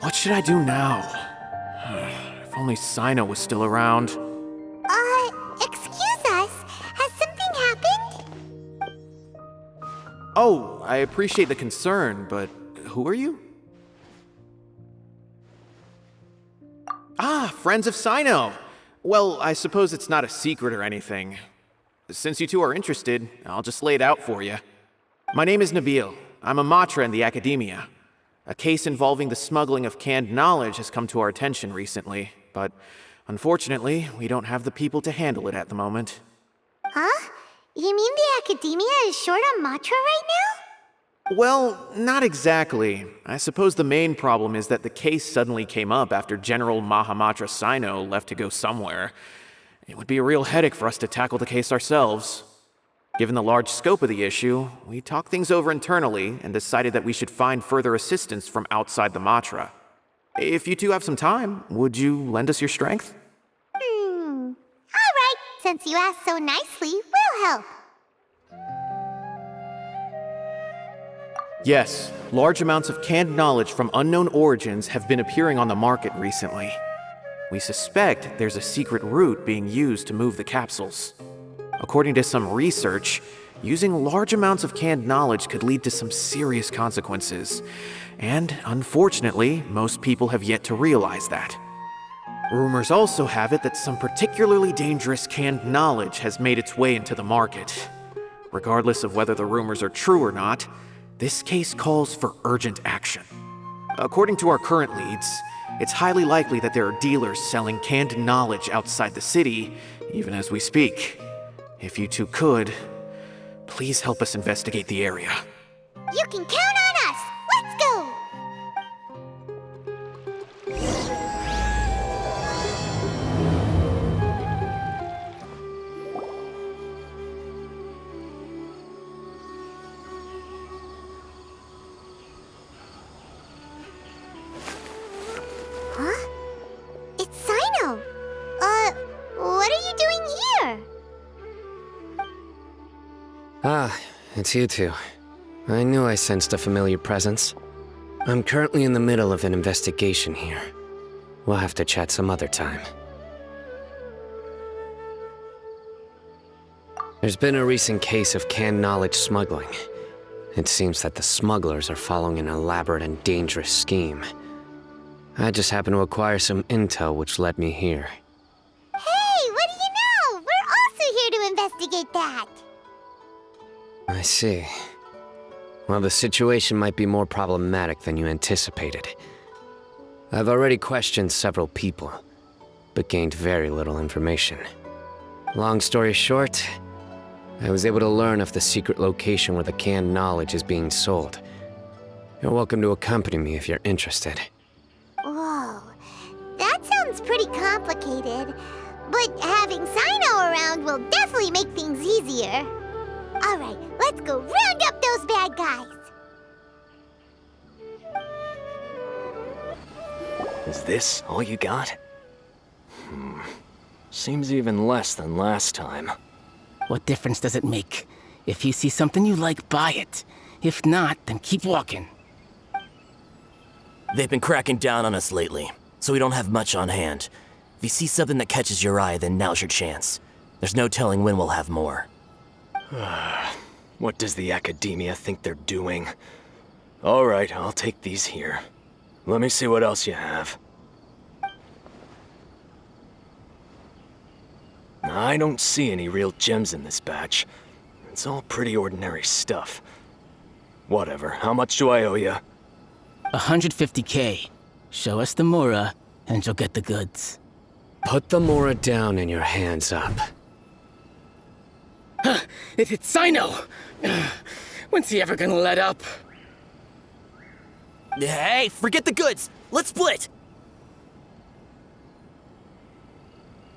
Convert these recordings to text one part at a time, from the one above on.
What should I do now? If only Sino was still around. Excuse us. Has something happened? Oh, I appreciate the concern, but who are you? Ah, friends of Sino. Well, I suppose it's not a secret or anything. Since you two are interested, I'll just lay it out for you. My name is Nabil. I'm a matra in the academia. A case involving the smuggling of canned knowledge has come to our attention recently, but unfortunately, we don't have the people to handle it at the moment. Huh? You mean the academia is short on matra right now? Well, not exactly. I suppose the main problem is that the case suddenly came up after General Mahamatra Sino left to go somewhere. It would be a real headache for us to tackle the case ourselves. Given the large scope of the issue, we talked things over internally and decided that we should find further assistance from outside the matra. If you two have some time, would you lend us your strength? All right. Since you asked so nicely, we'll help. Yes, large amounts of canned knowledge from unknown origins have been appearing on the market recently. We suspect there's a secret route being used to move the capsules. According to some research, using large amounts of canned knowledge could lead to some serious consequences. And unfortunately, most people have yet to realize that. Rumors also have it that some particularly dangerous canned knowledge has made its way into the market. Regardless of whether the rumors are true or not, this case calls for urgent action. According to our current leads, it's highly likely that there are dealers selling canned knowledge outside the city, even as we speak. If you two could, please help us investigate the area. You can count on us. Let's go. Huh? It's Sino. What are you doing here? Ah, it's you two. I knew I sensed a familiar presence. I'm currently in the middle of an investigation here. We'll have to chat some other time. There's been a recent case of canned knowledge smuggling. It seems that the smugglers are following an elaborate and dangerous scheme. I just happened to acquire some intel which led me here. Hey, what do you know? We're also here to investigate that. I see. Well, the situation might be more problematic than you anticipated. I've already questioned several people, but gained very little information. Long story short, I was able to learn of the secret location where the canned knowledge is being sold. You're welcome to accompany me if you're interested. Whoa, that sounds pretty complicated. But having Sino around will definitely make things easier. All right, let's go round up those bad guys. Is this all you got? Seems even less than last time. What difference does it make? If you see something you like, buy it. If not, then keep walking. They've been cracking down on us lately, so we don't have much on hand. If you see something that catches your eye, then now's your chance. There's no telling when we'll have more. What does the academia think they're doing? All right, I'll take these here. Let me see what else you have. I don't see any real gems in this batch. It's all pretty ordinary stuff. Whatever, how much do I owe you? 150K. Show us the Mora, and you'll get the goods. Put the Mora down and your hands up. It's Sino! When's he ever gonna let up? Hey, forget the goods! Let's split!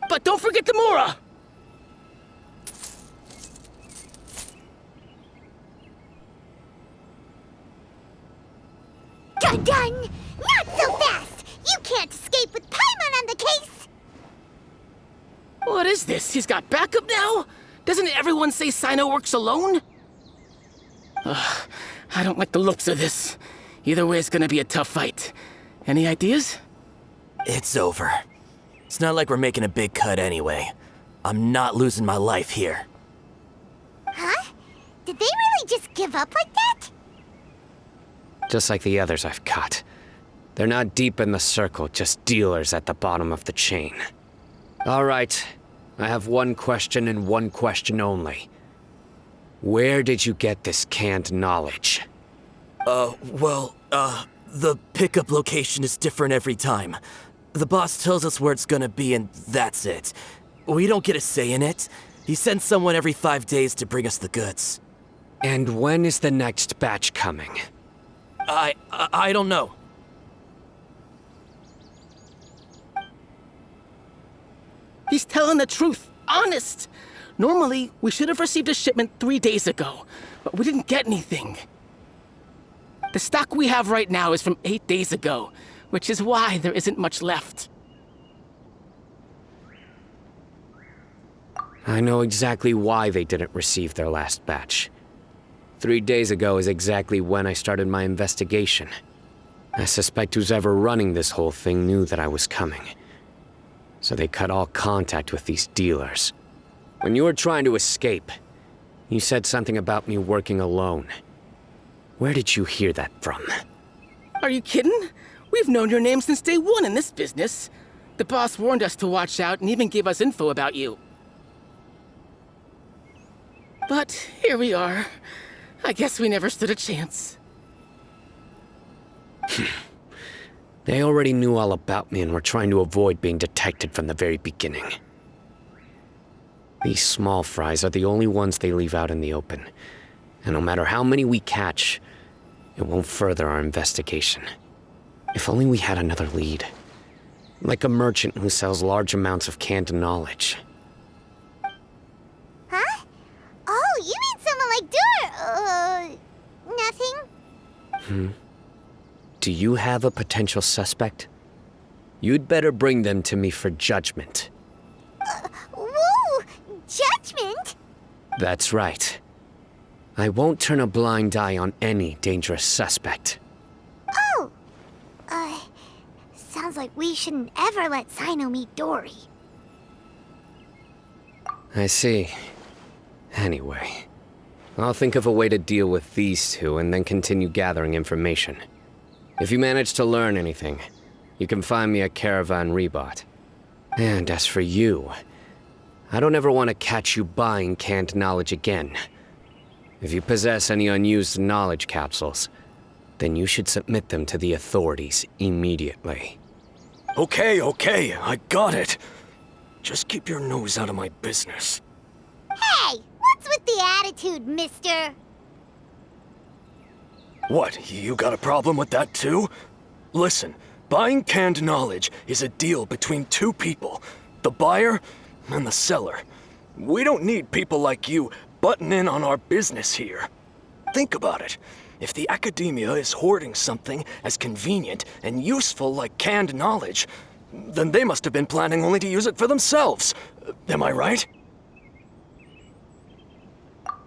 But don't forget the Mora! Dun-dun! Not so fast! You can't escape with Paimon on the case! What is this? He's got backup now? Doesn't everyone say Sino works alone? I don't like the looks of this. Either way, it's gonna be a tough fight. Any ideas? It's over. It's not like we're making a big cut anyway. I'm not losing my life here. Huh? Did they really just give up like that? Just like the others I've caught. They're not deep in the circle, just dealers at the bottom of the chain. All right, I have one question and one question only. Where did you get this canned knowledge? The pickup location is different every time. The boss tells us where it's gonna be and that's it. We don't get a say in it. He sends someone every 5 days to bring us the goods. And when is the next batch coming? I don't know. He's telling the truth. Honest. Normally, we should have received a shipment 3 days ago, but we didn't get anything. The stock we have right now is from 8 days ago, which is why there isn't much left. I know exactly why they didn't receive their last batch. 3 days ago is exactly when I started my investigation. I suspect who's ever running this whole thing knew that I was coming. So they cut all contact with these dealers. When you were trying to escape, you said something about me working alone. Where did you hear that from? Are you kidding? We've known your name since day one in this business. The boss warned us to watch out and even gave us info about you. But here we are. I guess we never stood a chance. They already knew all about me and were trying to avoid being detected from the very beginning. These small fries are the only ones they leave out in the open. And no matter how many we catch, it won't further our investigation. If only we had another lead. Like a merchant who sells large amounts of canned knowledge. Huh? Oh, you mean someone like nothing? Do you have a potential suspect? You'd better bring them to me for judgment. Whoa! Judgment? That's right. I won't turn a blind eye on any dangerous suspect. Oh! Sounds like we shouldn't ever let Sino meet Dori. I see. Anyway, I'll think of a way to deal with these two and then continue gathering information. If you manage to learn anything, you can find me at Караван-рибат. And as for you, I don't ever want to catch you buying canned knowledge again. If you possess any unused knowledge capsules, then you should submit them to the authorities immediately. Okay, I got it. Just keep your nose out of my business. Hey! What's with the attitude, mister? What, you got a problem with that too? Listen, buying canned knowledge is a deal between two people, the buyer and the seller. We don't need people like you butting in on our business here. Think about it. If the academia is hoarding something as convenient and useful like canned knowledge, then they must have been planning only to use it for themselves. Am I right?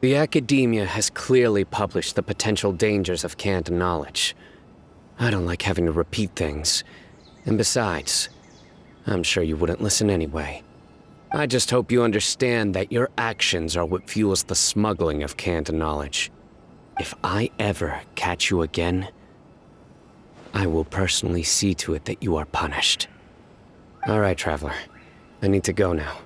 The academia has clearly published the potential dangers of canned knowledge. I don't like having to repeat things. And besides, I'm sure you wouldn't listen anyway. I just hope you understand that your actions are what fuels the smuggling of canned knowledge. If I ever catch you again, I will personally see to it that you are punished. All right, traveler. I need to go now.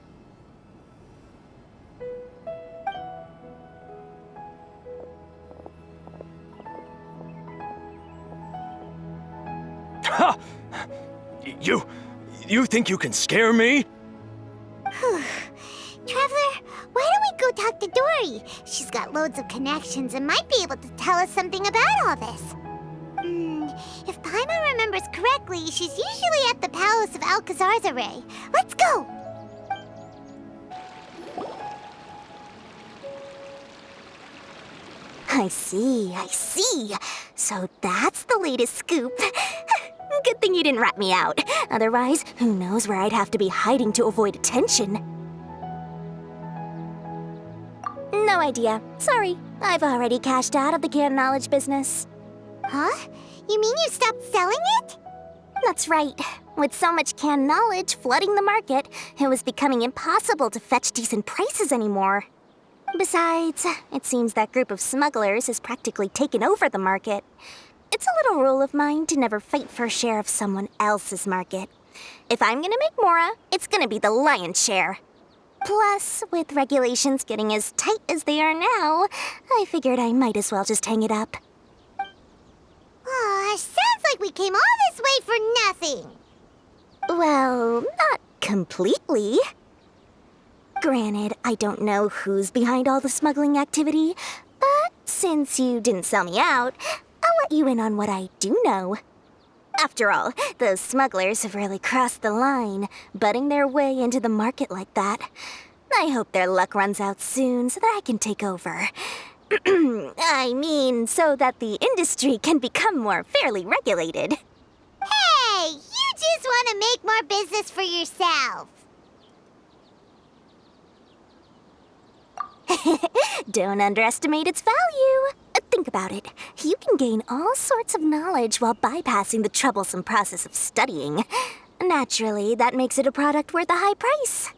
Ha! You think you can scare me? Traveler, why don't we go talk to Dori? She's got loads of connections and might be able to tell us something about all this. If Paimon remembers correctly, she's usually at the palace of Alcazar's. Let's go! I see. So that's the latest scoop. Good thing you didn't rat me out. Otherwise, who knows where I'd have to be hiding to avoid attention. No idea. Sorry. I've already cashed out of the canned knowledge business. Huh? You mean you stopped selling it? That's right. With so much canned knowledge flooding the market, it was becoming impossible to fetch decent prices anymore. Besides, it seems that group of smugglers has practically taken over the market. It's a little rule of mine to never fight for a share of someone else's market. If I'm gonna make Mora, it's gonna be the lion's share. Plus, with regulations getting as tight as they are now, I figured I might as well just hang it up. Aw, sounds like we came all this way for nothing. Well, not completely. Granted, I don't know who's behind all the smuggling activity, but since you didn't sell me out, I'll let you in on what I do know. After all, those smugglers have really crossed the line, butting their way into the market like that. I hope their luck runs out soon so that I can take over. I mean, so that the industry can become more fairly regulated. Hey, you just want to make more business for yourself. Don't underestimate its value. Think about it. You can gain all sorts of knowledge while bypassing the troublesome process of studying. Naturally, that makes it a product worth a high price.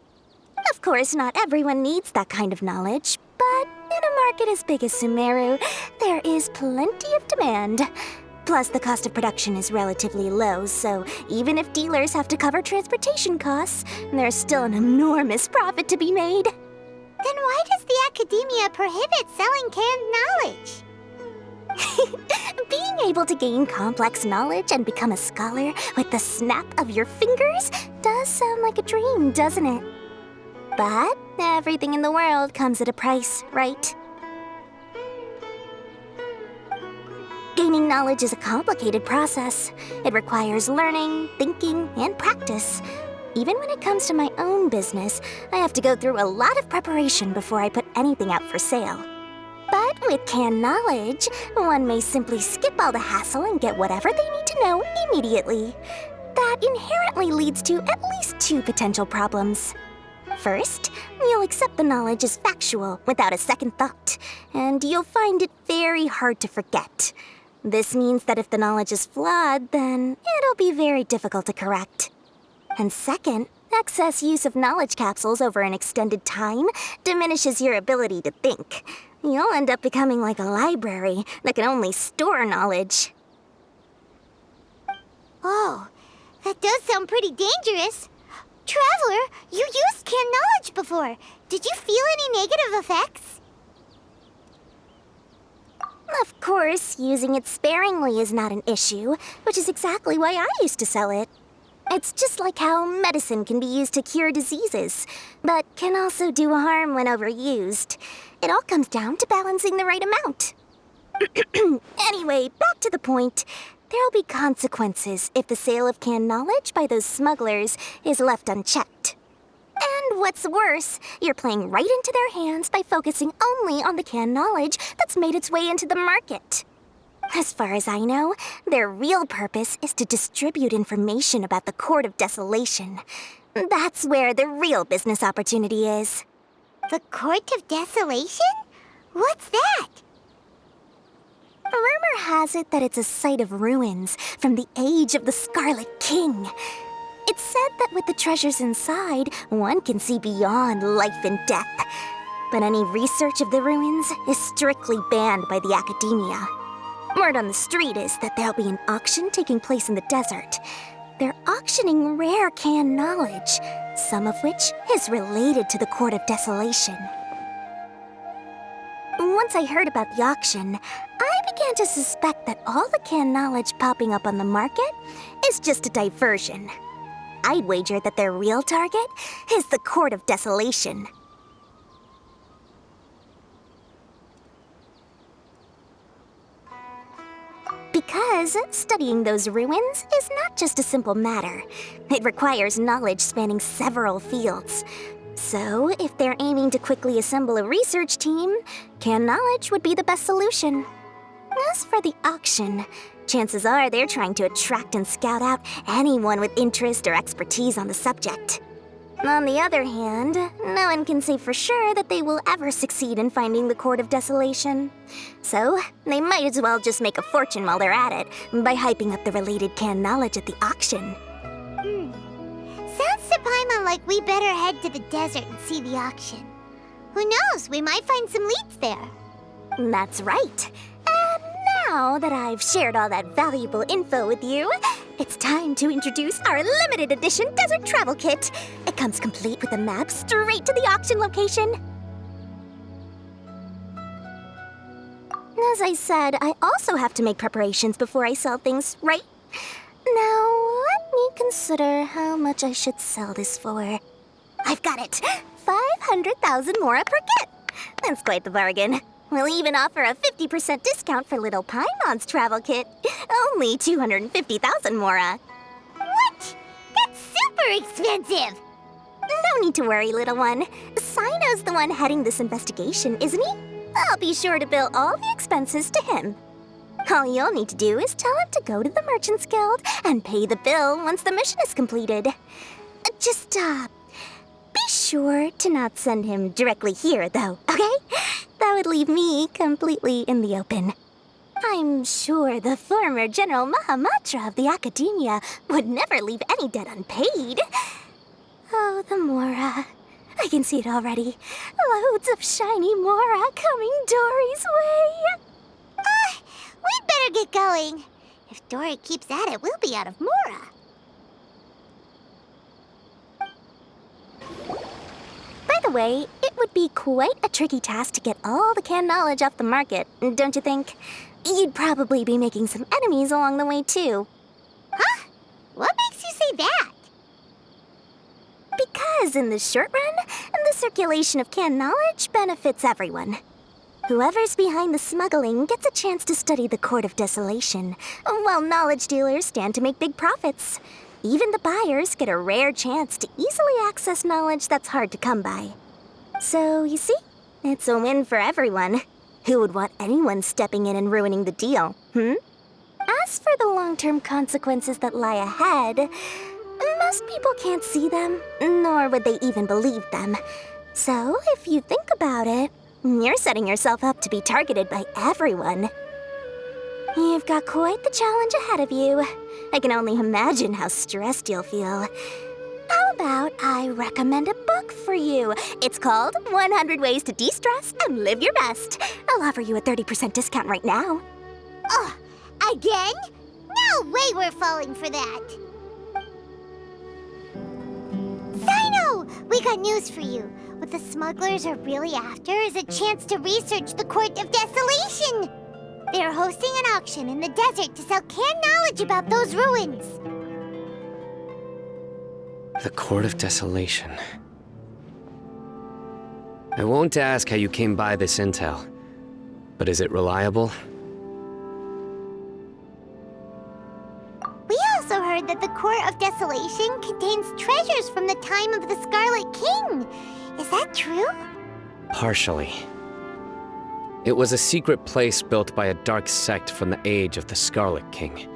Of course, not everyone needs that kind of knowledge, but in a market as big as Sumeru, there is plenty of demand. Plus, the cost of production is relatively low, so even if dealers have to cover transportation costs, there's still an enormous profit to be made. Then why does the academia prohibit selling canned knowledge? Being able to gain complex knowledge and become a scholar with the snap of your fingers does sound like a dream, doesn't it? But everything in the world comes at a price, right? Gaining knowledge is a complicated process. It requires learning, thinking, and practice. Even when it comes to my own business, I have to go through a lot of preparation before I put anything out for sale. But with canned knowledge, one may simply skip all the hassle and get whatever they need to know immediately. That inherently leads to at least two potential problems. First, you'll accept the knowledge as factual without a second thought, and you'll find it very hard to forget. This means that if the knowledge is flawed, then it'll be very difficult to correct. And second, excess use of knowledge capsules over an extended time diminishes your ability to think. You'll end up becoming like a library that can only store knowledge. Oh, that does sound pretty dangerous. Traveler, you used canned knowledge before. Did you feel any negative effects? Of course, using it sparingly is not an issue, which is exactly why I used to sell it. It's just like how medicine can be used to cure diseases, but can also do harm when overused. It all comes down to balancing the right amount. Anyway, back to the point. There'll be consequences if the sale of canned knowledge by those smugglers is left unchecked. And what's worse, you're playing right into their hands by focusing only on the canned knowledge that's made its way into the market. As far as I know, their real purpose is to distribute information about the Court of Desolation. That's where the real business opportunity is. The Court of Desolation? What's that? Rumor has it that it's a site of ruins from the age of the Scarlet King. It's said that with the treasures inside, one can see beyond life and death. But any research of the ruins is strictly banned by the academia. Word on the street is that there'll be an auction taking place in the desert. They're auctioning rare canned knowledge, some of which is related to the Court of Desolation. Once I heard about the auction, I began to suspect that all the canned knowledge popping up on the market is just a diversion. I'd wager that their real target is the Court of Desolation. Because studying those ruins is not just a simple matter. It requires knowledge spanning several fields. So, if they're aiming to quickly assemble a research team, canned knowledge would be the best solution. As for the auction, chances are they're trying to attract and scout out anyone with interest or expertise on the subject. On the other hand, no one can say for sure that they will ever succeed in finding the Court of Desolation. So, they might as well just make a fortune while they're at it by hyping up the related canned knowledge at the auction. Sounds to Paimon like we better head to the desert and see the auction. Who knows, we might find some leads there. That's right. And now that I've shared all that valuable info with you, it's time to introduce our limited edition desert travel kit. It comes complete with a map straight to the auction location. As I said, I also have to make preparations before I sell things, right? Now, let me consider how much I should sell this for. I've got it! 500,000 mora per kit! That's quite the bargain. We'll even offer a 50% discount for little Paimon's travel kit. Only 250,000 mora. What? That's super expensive! No need to worry, little one. Sino's the one heading this investigation, isn't he? I'll be sure to bill all the expenses to him. All you'll need to do is tell him to go to the Merchants Guild and pay the bill once the mission is completed. Just, be sure to not send him directly here, though, okay? That would leave me completely in the open. I'm sure the former General Mahamatra of the Academia would never leave any debt unpaid. Oh, the Mora. I can see it already. Loads of shiny Mora coming Dory's way. We'd better get going. If Dory keeps at it, we'll be out of Mora. By the way, it would be quite a tricky task to get all the canned knowledge off the market, don't you think? You'd probably be making some enemies along the way, too. Huh? What makes you say that? Because in the short run, the circulation of canned knowledge benefits everyone. Whoever's behind the smuggling gets a chance to study the Court of Desolation, while knowledge dealers stand to make big profits. Even the buyers get a rare chance to easily access knowledge that's hard to come by. So, you see, it's a win for everyone. Who would want anyone stepping in and ruining the deal, As for the long-term consequences that lie ahead, most people can't see them, nor would they even believe them. So, if you think about it, you're setting yourself up to be targeted by everyone. You've got quite the challenge ahead of you. I can only imagine how stressed you'll feel. How about I recommend a book for you? It's called 100 Ways to De-Stress and Live Your Best. I'll offer you a 30% discount right now. Oh, again? No way we're falling for that. Sino! We got news for you. What the smugglers are really after is a chance to research the Court of Desolation. They're hosting an auction in the desert to sell canned knowledge about those ruins. The Court of Desolation. I won't ask how you came by this intel, but is it reliable? We also heard that the Court of Desolation contains treasures from the time of the Scarlet King. Is that true? Partially. It was a secret place built by a dark sect from the age of the Scarlet King.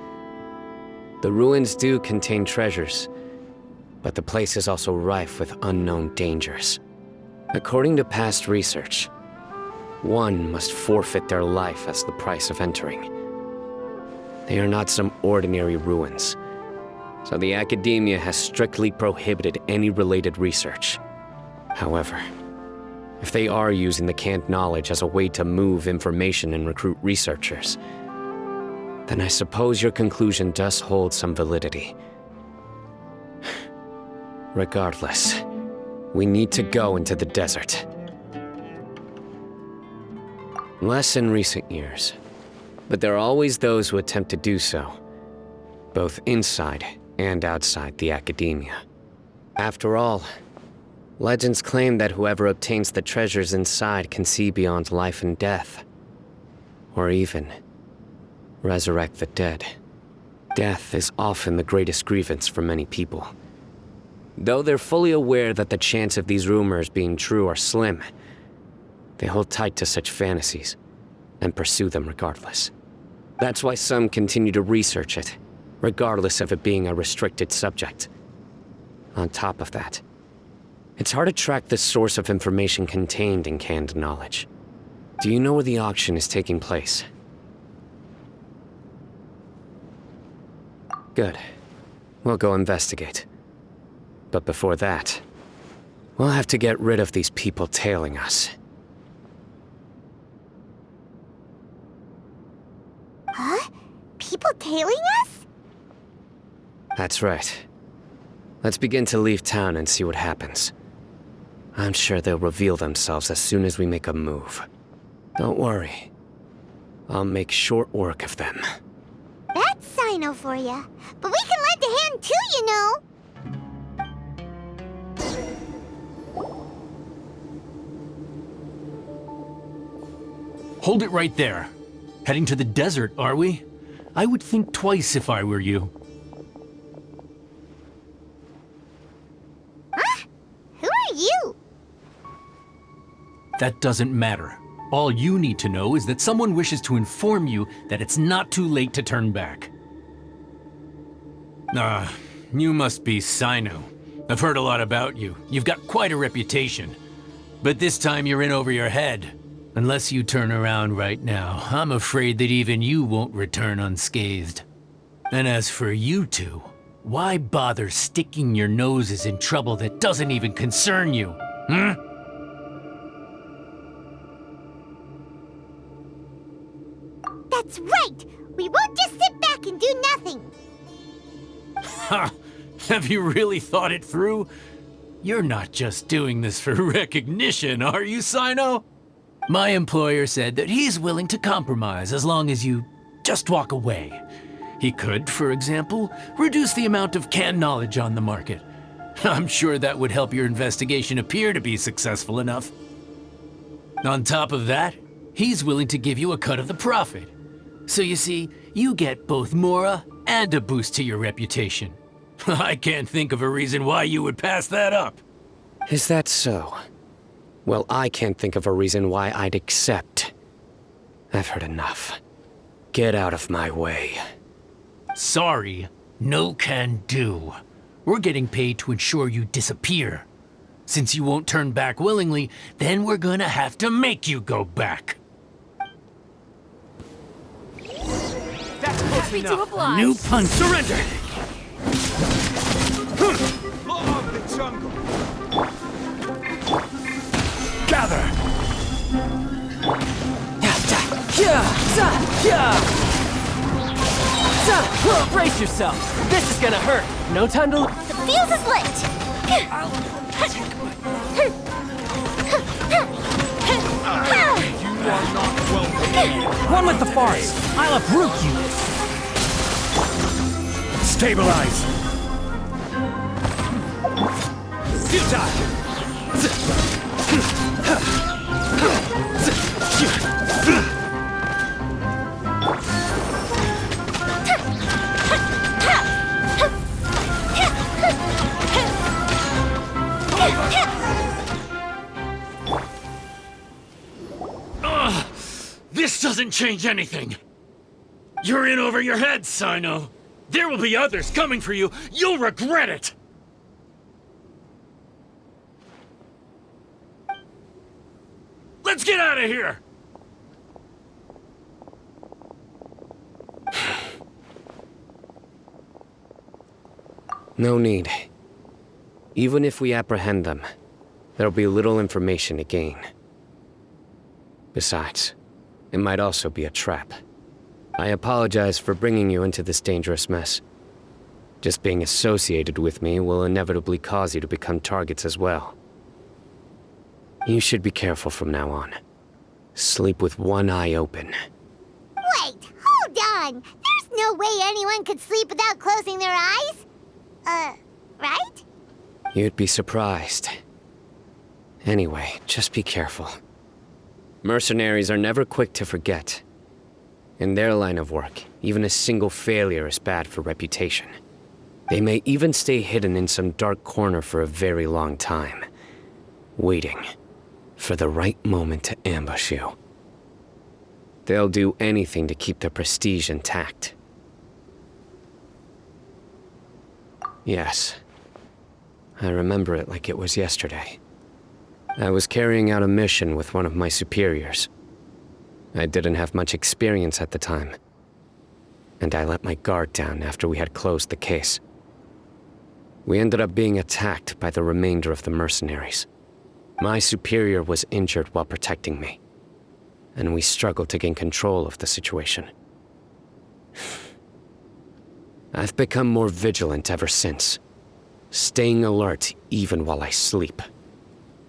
The ruins do contain treasures, but the place is also rife with unknown dangers. According to past research, one must forfeit their life as the price of entering. They are not some ordinary ruins, so the Academia has strictly prohibited any related research. However, if they are using the canned knowledge as a way to move information and recruit researchers, then I suppose your conclusion does hold some validity. Regardless, we need to go into the desert. Less in recent years, but there are always those who attempt to do so, both inside and outside the Academia. After all, legends claim that whoever obtains the treasures inside can see beyond life and death, or even resurrect the dead. Death is often the greatest grievance for many people. Though they're fully aware that the chance of these rumors being true are slim, they hold tight to such fantasies and pursue them regardless. That's why some continue to research it, regardless of it being a restricted subject. On top of that, It's hard to track the source of information contained in canned knowledge. Do you know where the auction is taking place? Good. We'll go investigate. But before that, we'll have to get rid of these people tailing us. Huh? People tailing us? That's right. Let's begin to leave town and see what happens. I'm sure they'll reveal themselves as soon as we make a move. Don't worry. I'll make short work of them. That's Sino for ya. But we can lend a hand too, you know. Hold it right there. Heading to the desert, are we? I would think twice if I were you. Huh? Who are you? That doesn't matter. All you need to know is that someone wishes to inform you that it's not too late to turn back. You must be Sino. I've heard a lot about you. You've got quite a reputation. But this time you're in over your head. Unless you turn around right now, I'm afraid that even you won't return unscathed. And as for you two, why bother sticking your noses in trouble that doesn't even concern you? That's right! We won't just sit back and do nothing! Ha! Have you really thought it through? You're not just doing this for recognition, are you, Sino? My employer said that he's willing to compromise as long as you just walk away. He could, for example, reduce the amount of canned knowledge on the market. I'm sure that would help your investigation appear to be successful enough. On top of that, he's willing to give you a cut of the profit. So you see, you get both Mora and a boost to your reputation. I can't think of a reason why you would pass that up. Is that so? Well, I can't think of a reason why I'd accept. I've heard enough. Get out of my way. Sorry, no can do. We're getting paid to ensure you disappear. Since you won't turn back willingly, then we're gonna have to make you go back. Happy to oblige. New punch. Surrender! Law of the jungle. Gather! Brace yourself. This is gonna hurt. No time to... The fuse is lit! You are not welcome. Run with the forest. I'll uproot you. Stabilize! This doesn't change anything. You're in over your head, Sino. There will be others coming for you. You'll regret it. Let's get out of here! No need. Even if we apprehend them, there'll be little information to gain. Besides, it might also be a trap. I apologize for bringing you into this dangerous mess. Just being associated with me will inevitably cause you to become targets as well. You should be careful from now on. Sleep with one eye open. Wait, hold on! There's no way anyone could sleep without closing their eyes? Right? You'd be surprised. Anyway, just be careful. Mercenaries are never quick to forget. In their line of work, even a single failure is bad for reputation. They may even stay hidden in some dark corner for a very long time, waiting for the right moment to ambush you. They'll do anything to keep their prestige intact. Yes, I remember it like it was yesterday. I was carrying out a mission with one of my superiors. I didn't have much experience at the time, and I let my guard down after we had closed the case. We ended up being attacked by the remainder of the mercenaries. My superior was injured while protecting me, and we struggled to gain control of the situation. I've become more vigilant ever since, staying alert even while I sleep.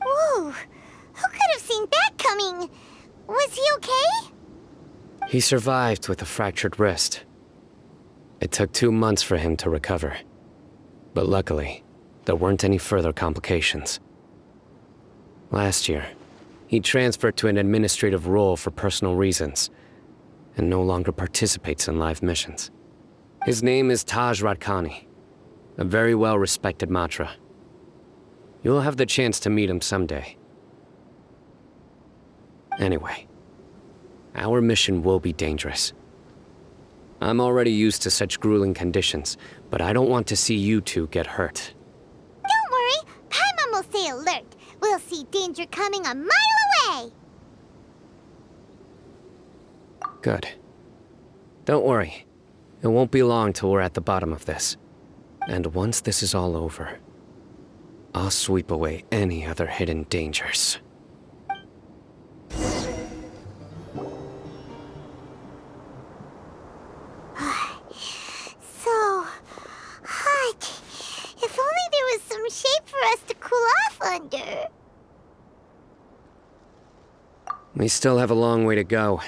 Whoa! Who could have seen that coming? Was he okay? He survived with a fractured wrist. It took 2 months for him to recover. But luckily, there weren't any further complications. Last year, he transferred to an administrative role for personal reasons, and no longer participates in live missions. His name is Taj Radkani, a very well-respected matr. You'll have the chance to meet him someday. Anyway, our mission will be dangerous. I'm already used to such grueling conditions, but I don't want to see you two get hurt. Don't worry, Paimon will stay alert. We'll see danger coming a mile away. Good. Don't worry. It won't be long till we're at the bottom of this. And once this is all over, I'll sweep away any other hidden dangers. So hot. If only there was some shape for us to cool off under. We still have a long way to go,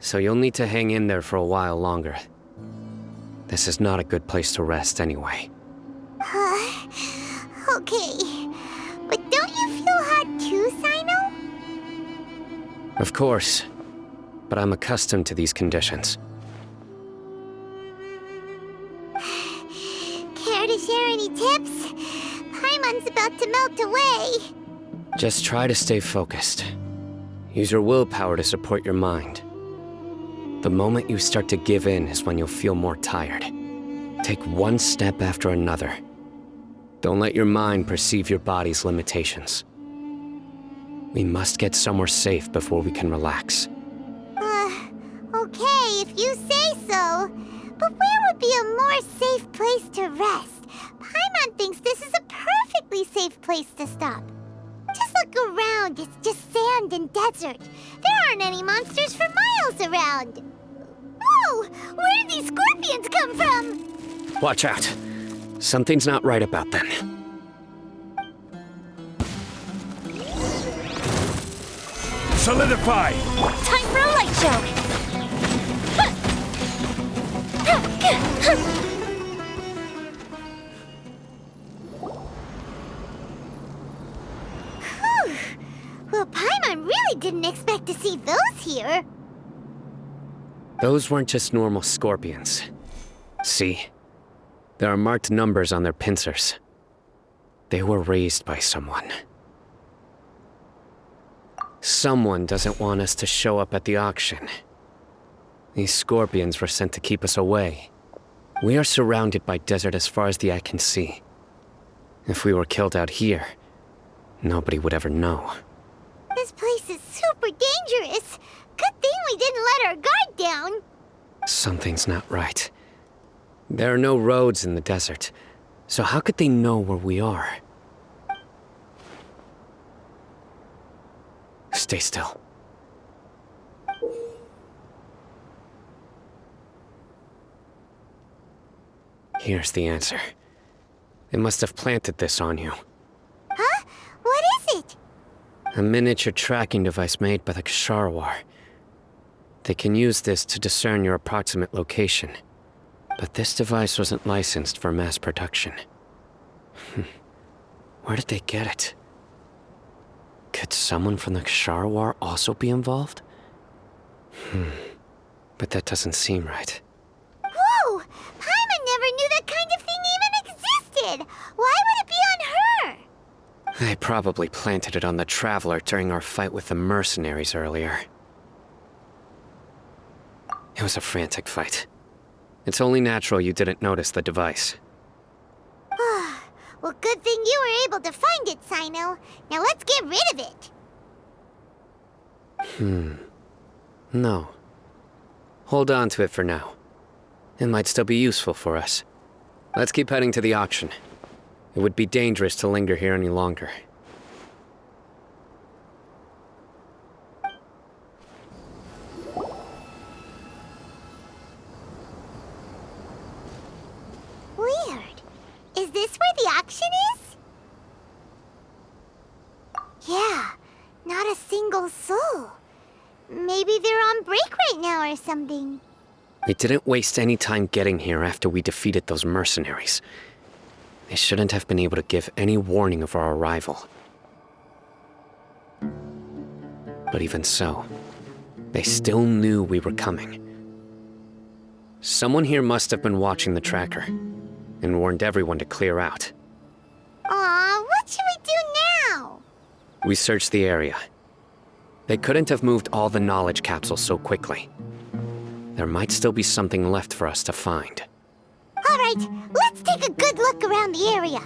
so you'll need to hang in there for a while longer. This is not a good place to rest anyway. Okay. But don't you feel hot too, Sino? Of course, but I'm accustomed to these conditions. Care to share any tips? Paimon's about to melt away. Just try to stay focused. Use your willpower to support your mind. The moment you start to give in is when you'll feel more tired. Take one step after another. Don't let your mind perceive your body's limitations. We must get somewhere safe before we can relax. Okay, if you say so. But where would be a more safe place to rest? Paimon thinks this is a perfectly safe place to stop. Just look around, it's just sand and desert. There aren't any monsters for miles around. Whoa! Where did these scorpions come from? Watch out. Something's not right about them. Solidify! Time for a light show! Whew. Well, Paimon really didn't expect to see those here. Those weren't just normal scorpions. See? There are marked numbers on their pincers. They were raised by someone. Someone doesn't want us to show up at the auction. These scorpions were sent to keep us away. We are surrounded by desert as far as the eye can see. If we were killed out here, nobody would ever know. This place is super dangerous. Good thing we didn't let our guard down. Something's not right. There are no roads in the desert, so how could they know where we are? Stay still. Here's the answer. They must have planted this on you. Huh? What is it? A miniature tracking device made by the Ksharawar. They can use this to discern your approximate location. But this device wasn't licensed for mass production. Where did they get it? Could someone from the Ksharawar also be involved? But that doesn't seem right. Whoa! Paimon never knew that kind of thing even existed! Why would it be on her? They probably planted it on the Traveler during our fight with the mercenaries earlier. It was a frantic fight. It's only natural you didn't notice the device. Well, good thing you were able to find it, Sino. Now let's get rid of it. No. Hold on to it for now. It might still be useful for us. Let's keep heading to the auction. It would be dangerous to linger here any longer. Weird. Is this where the auction is? Yeah, not a single soul. Maybe they're on break right now or something. We didn't waste any time getting here after we defeated those mercenaries. They shouldn't have been able to give any warning of our arrival. But even so, they still knew we were coming. Someone here must have been watching the tracker and warned everyone to clear out. Aw, what should we do now? We searched the area. They couldn't have moved all the knowledge capsules so quickly. There might still be something left for us to find. All right, let's take a good look around the area.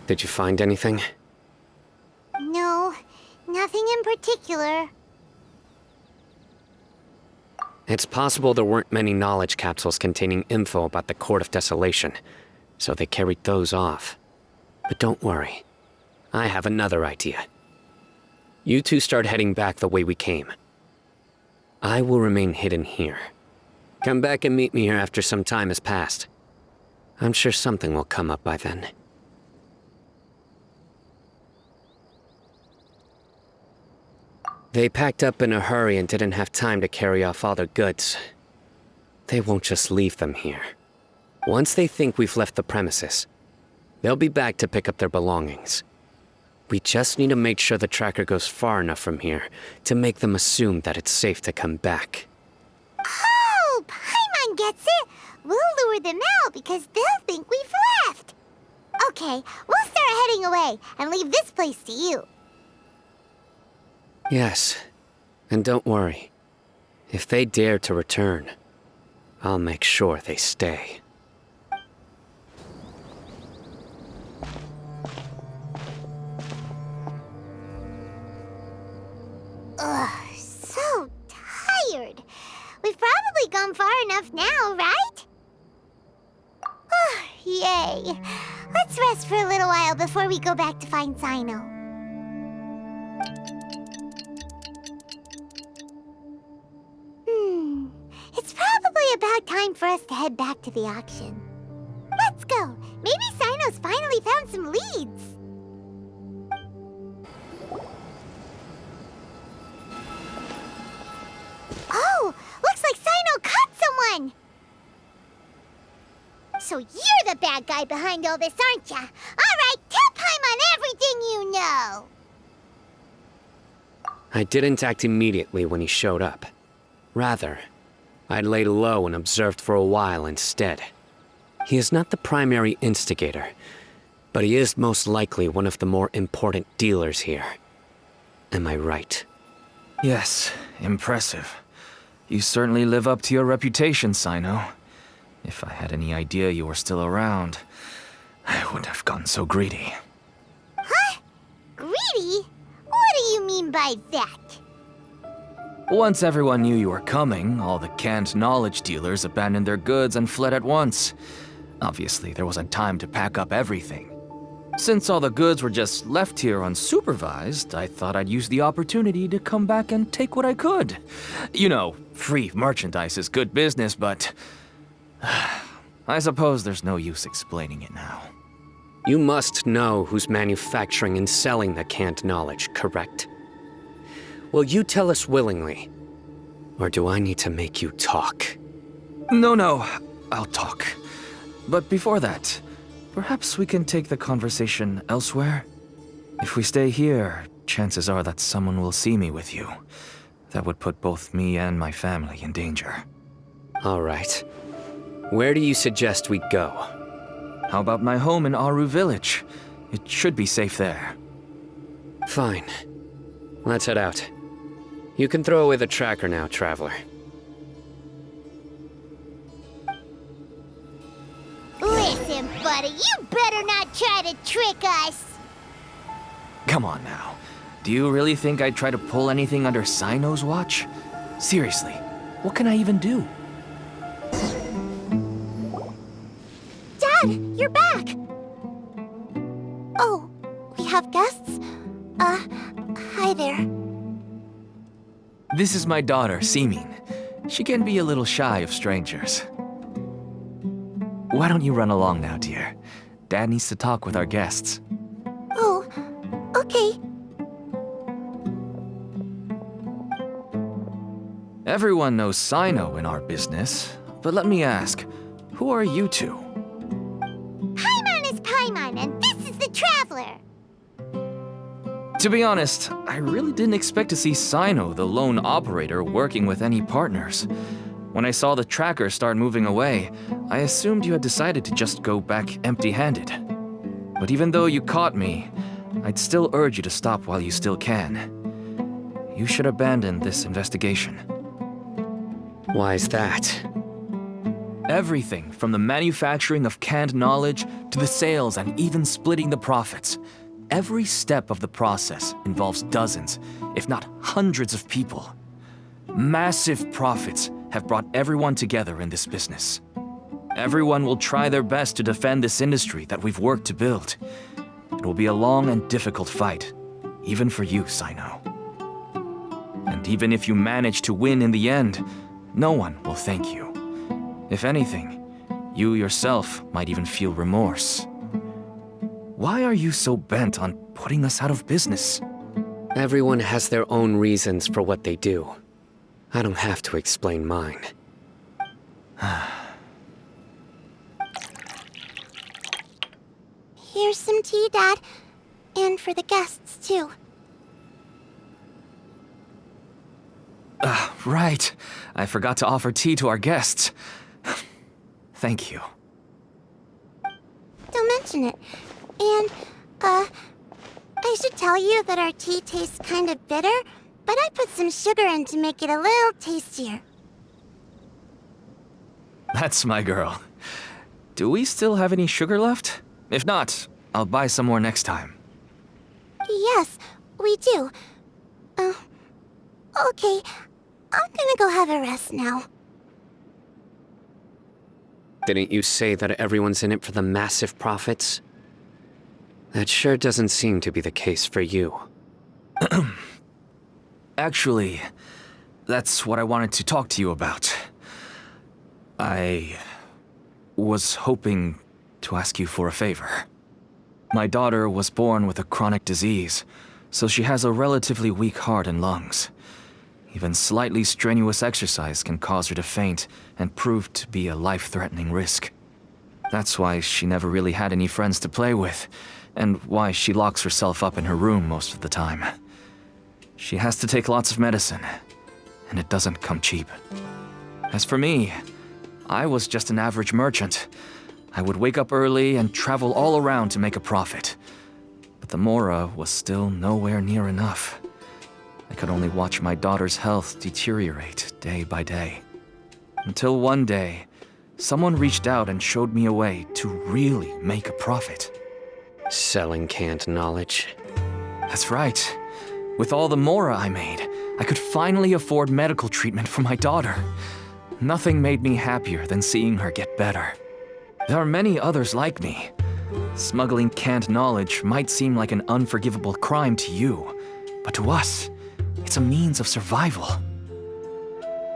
Did you find anything? No, nothing in particular. It's possible there weren't many knowledge capsules containing info about the Court of Desolation, so they carried those off. But don't worry. I have another idea. You two start heading back the way we came. I will remain hidden here. Come back and meet me here after some time has passed. I'm sure something will come up by then. They packed up in a hurry and didn't have time to carry off all their goods. They won't just leave them here. Once they think we've left the premises, they'll be back to pick up their belongings. We just need to make sure the tracker goes far enough from here to make them assume that it's safe to come back. Oh, Paimon gets it. We'll lure them out because they'll think we've left. Okay, we'll start heading away and leave this place to you. Yes, and don't worry. If they dare to return, I'll make sure they stay. Ugh, so tired. We've probably gone far enough now, right? Yay. Let's rest for a little while before we go back to find Sino. It's probably about time for us to head back to the auction. Let's go. Maybe Sino's finally found some leads. Oh, looks like Sino caught someone. So you're the bad guy behind all this, aren't ya? All right, tell Paimon everything you know. I didn't act immediately when he showed up. Rather, I'd laid low and observed for a while instead. He is not the primary instigator, but he is most likely one of the more important dealers here. Am I right? Yes, impressive. You certainly live up to your reputation, Sino. If I had any idea you were still around, I wouldn't have gotten so greedy. Huh? Greedy? What do you mean by that? Once everyone knew you were coming, all the canned knowledge dealers abandoned their goods and fled at once. Obviously, there wasn't time to pack up everything. Since all the goods were just left here unsupervised, I thought I'd use the opportunity to come back and take what I could. You know, free merchandise is good business, but I suppose there's no use explaining it now. You must know who's manufacturing and selling the canned knowledge, correct? Will you tell us willingly? Or do I need to make you talk? No, I'll talk. But before that, perhaps we can take the conversation elsewhere? If we stay here, chances are that someone will see me with you. That would put both me and my family in danger. All right. Where do you suggest we go? How about my home in Aru Village? It should be safe there. Fine. Let's head out. You can throw away the tracker now, traveler. Listen, buddy, you better not try to trick us. Come on now. Do you really think I'd try to pull anything under Sino's watch? Seriously, what can I even do? Dad, you're back! Oh, we have guests? Hi there. This is my daughter, Simin. She can be a little shy of strangers. Why don't you run along now, dear? Dad needs to talk with our guests. Oh, okay. Everyone knows Sino in our business, but let me ask, who are you two? Paimon is Paimon, and this is the Traveler. To be honest, I really didn't expect to see Sino, the lone operator, working with any partners. When I saw the tracker start moving away, I assumed you had decided to just go back empty-handed. But even though you caught me, I'd still urge you to stop while you still can. You should abandon this investigation. Why's that? Everything from the manufacturing of canned knowledge to the sales and even splitting the profits. Every step of the process involves dozens, if not hundreds of people. Massive profits have brought everyone together in this business. Everyone will try their best to defend this industry that we've worked to build. It will be a long and difficult fight, even for you, Sino. And even if you manage to win in the end, no one will thank you. If anything, you yourself might even feel remorse. Why are you so bent on putting us out of business? Everyone has their own reasons for what they do. I don't have to explain mine. Here's some tea, Dad. And for the guests, too. Right. I forgot to offer tea to our guests. Thank you. Don't mention it. And, I should tell you that our tea tastes kind of bitter, but I put some sugar in to make it a little tastier. That's my girl. Do we still have any sugar left? If not, I'll buy some more next time. Yes, we do. Okay. I'm gonna go have a rest now. Didn't you say that everyone's in it for the massive profits? That sure doesn't seem to be the case for you. Actually, that's what I wanted to talk to you about. I was hoping to ask you for a favor. My daughter was born with a chronic disease, so she has a relatively weak heart and lungs. Even slightly strenuous exercise can cause her to faint and prove to be a life-threatening risk. That's why she never really had any friends to play with, and why she locks herself up in her room most of the time. She has to take lots of medicine, and it doesn't come cheap. As for me, I was just an average merchant. I would wake up early and travel all around to make a profit. But the Mora was still nowhere near enough. I could only watch my daughter's health deteriorate day by day. Until one day, someone reached out and showed me a way to really make a profit. Selling canned knowledge? That's right. With all the Mora I made, I could finally afford medical treatment for my daughter. Nothing made me happier than seeing her get better. There are many others like me. Smuggling canned knowledge might seem like an unforgivable crime to you, but to us, it's a means of survival.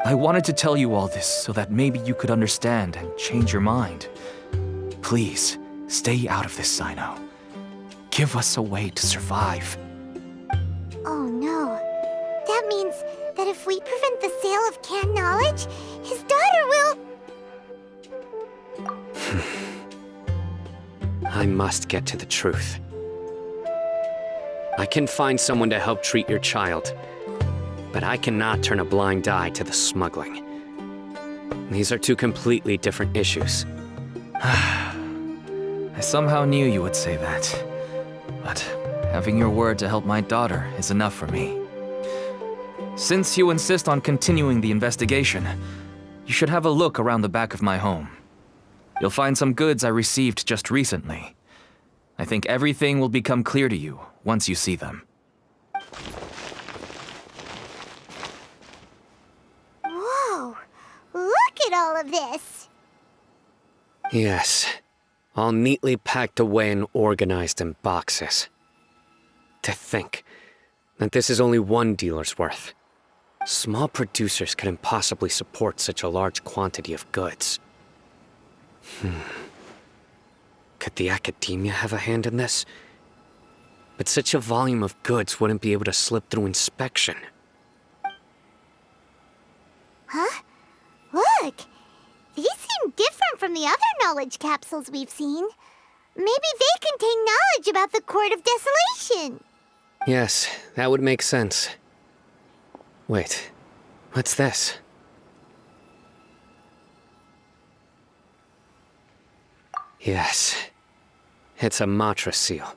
I wanted to tell you all this so that maybe you could understand and change your mind. Please, Stay out of this, Sino. Give us a way to survive. Oh no. That means that if we prevent the sale of canned knowledge, his daughter will... I must get to the truth. I can find someone to help treat your child, but I cannot turn a blind eye to the smuggling. These are two completely different issues. I somehow knew you would say that. But having your word to help my daughter is enough for me. Since you insist on continuing the investigation, you should have a look around the back of my home. You'll find some goods I received just recently. I think everything will become clear to you once you see them. Whoa! Look at all of this! Yes, all neatly packed away and organized in boxes. To think that this is only one dealer's worth. Small producers couldn't possibly support such a large quantity of goods. Could the academia have a hand in this? But such a volume of goods wouldn't be able to slip through inspection. Huh? Look! These seem different from the other knowledge capsules we've seen. Maybe they contain knowledge about the Court of Desolation. Yes, that would make sense. Wait, what's this? Yes, it's a matr seal,